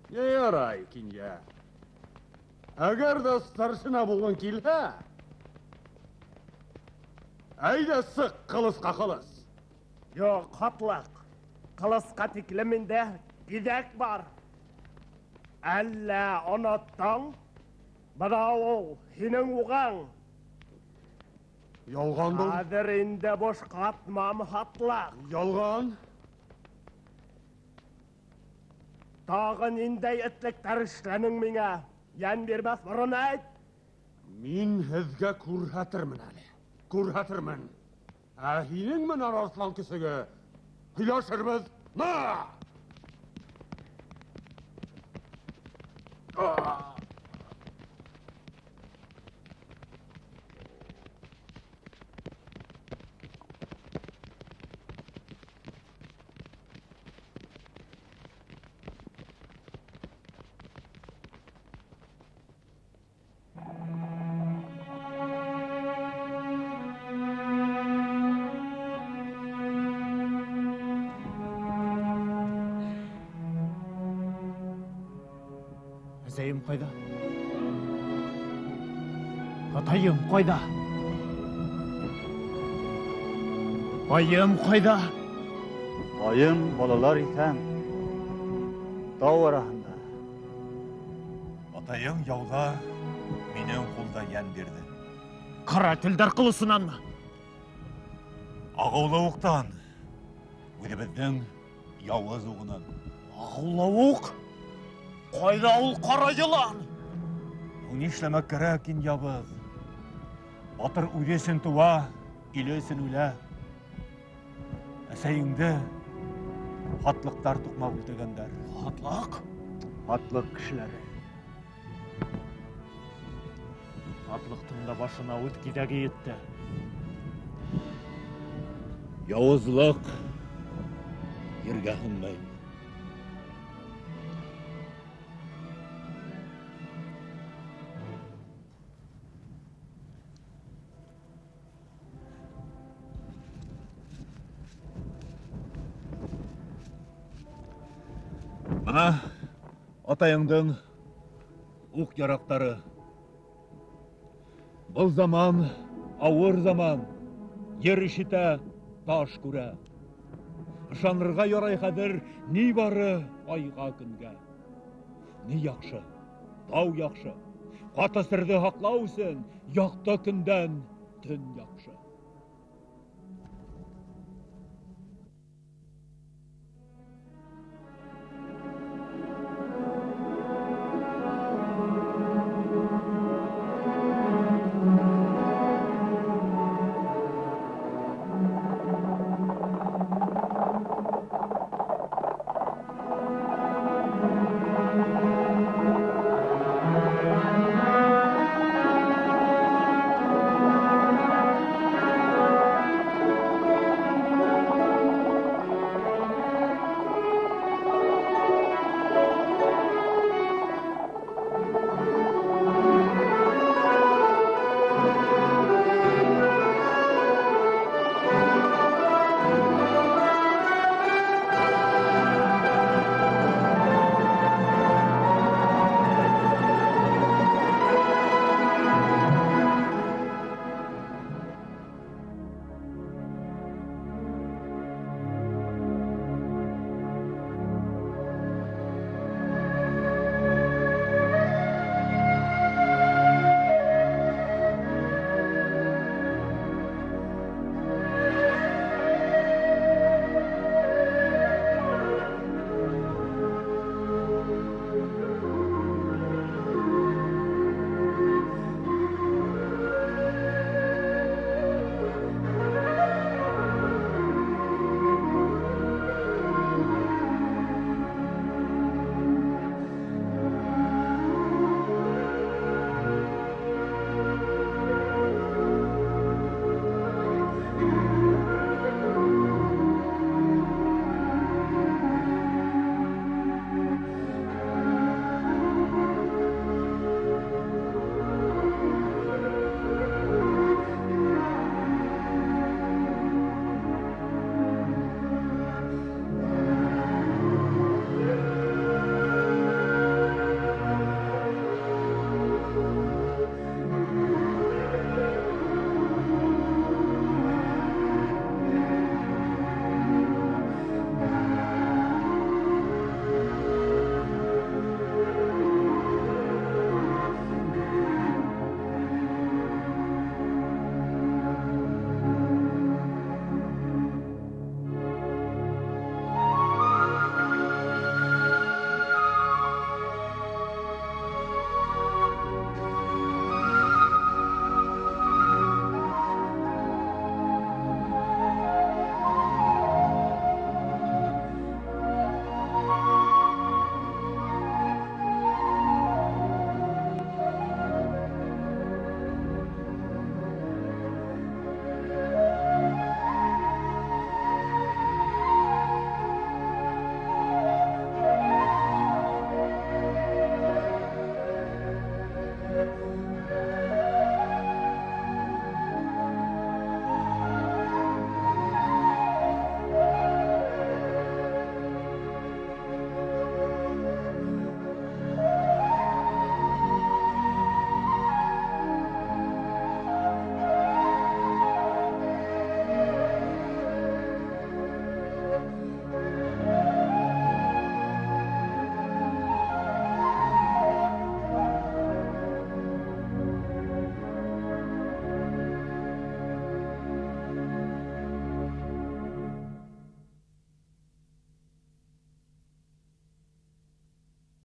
Ярай, Киня. Әгәр дә старшина булгың килһә, әйдә сык кылыска кылыс. Юк, хатлык. Кылыска тиклем инде кидәк бар. Әллә оныттың? Бына ул һинең угаң. Ялган бул. Хәзер инде бушка атмам, хатлык. Ялган? Тагы ниндәй этлектәр эшләнең миңа? Ян бирмәс борын әйт. Мин һезгә күрһәтермен әле. Күрһәтермен. Һинең менән Арыслан кесеге һөйләшербез. На! Әсәйем кайда? Атайым кайда? Айым кайда? Айым балалар исән. Тау араһында. Атайың яуға минең кулда ян бирде. Кара телдәр кылысынанмы? Агыулауктан. Үзебезнең явыз угынан. Агыулаук? Кайда ул кара йылан? Нишләмәк кирәк, ябыз. Батыр үдесен туа, илесен үлә. Әсәйеңде хатлыктар туҡмап үтегәндәр. Хатлык? Хатлык кешеләре. Хатлыктың да башына үт кидәге етте. Явызлык ергә һынмай. Бына атайыңдың ук ярактары. Был заман, авыр заман, ер ишетә, таш күрә. Ышанырга ярай хәзер ни бары айга көнгә. Ни яхшы, тау яхшы, каты сырды хаклау өсөн якты көндән төн яхшы.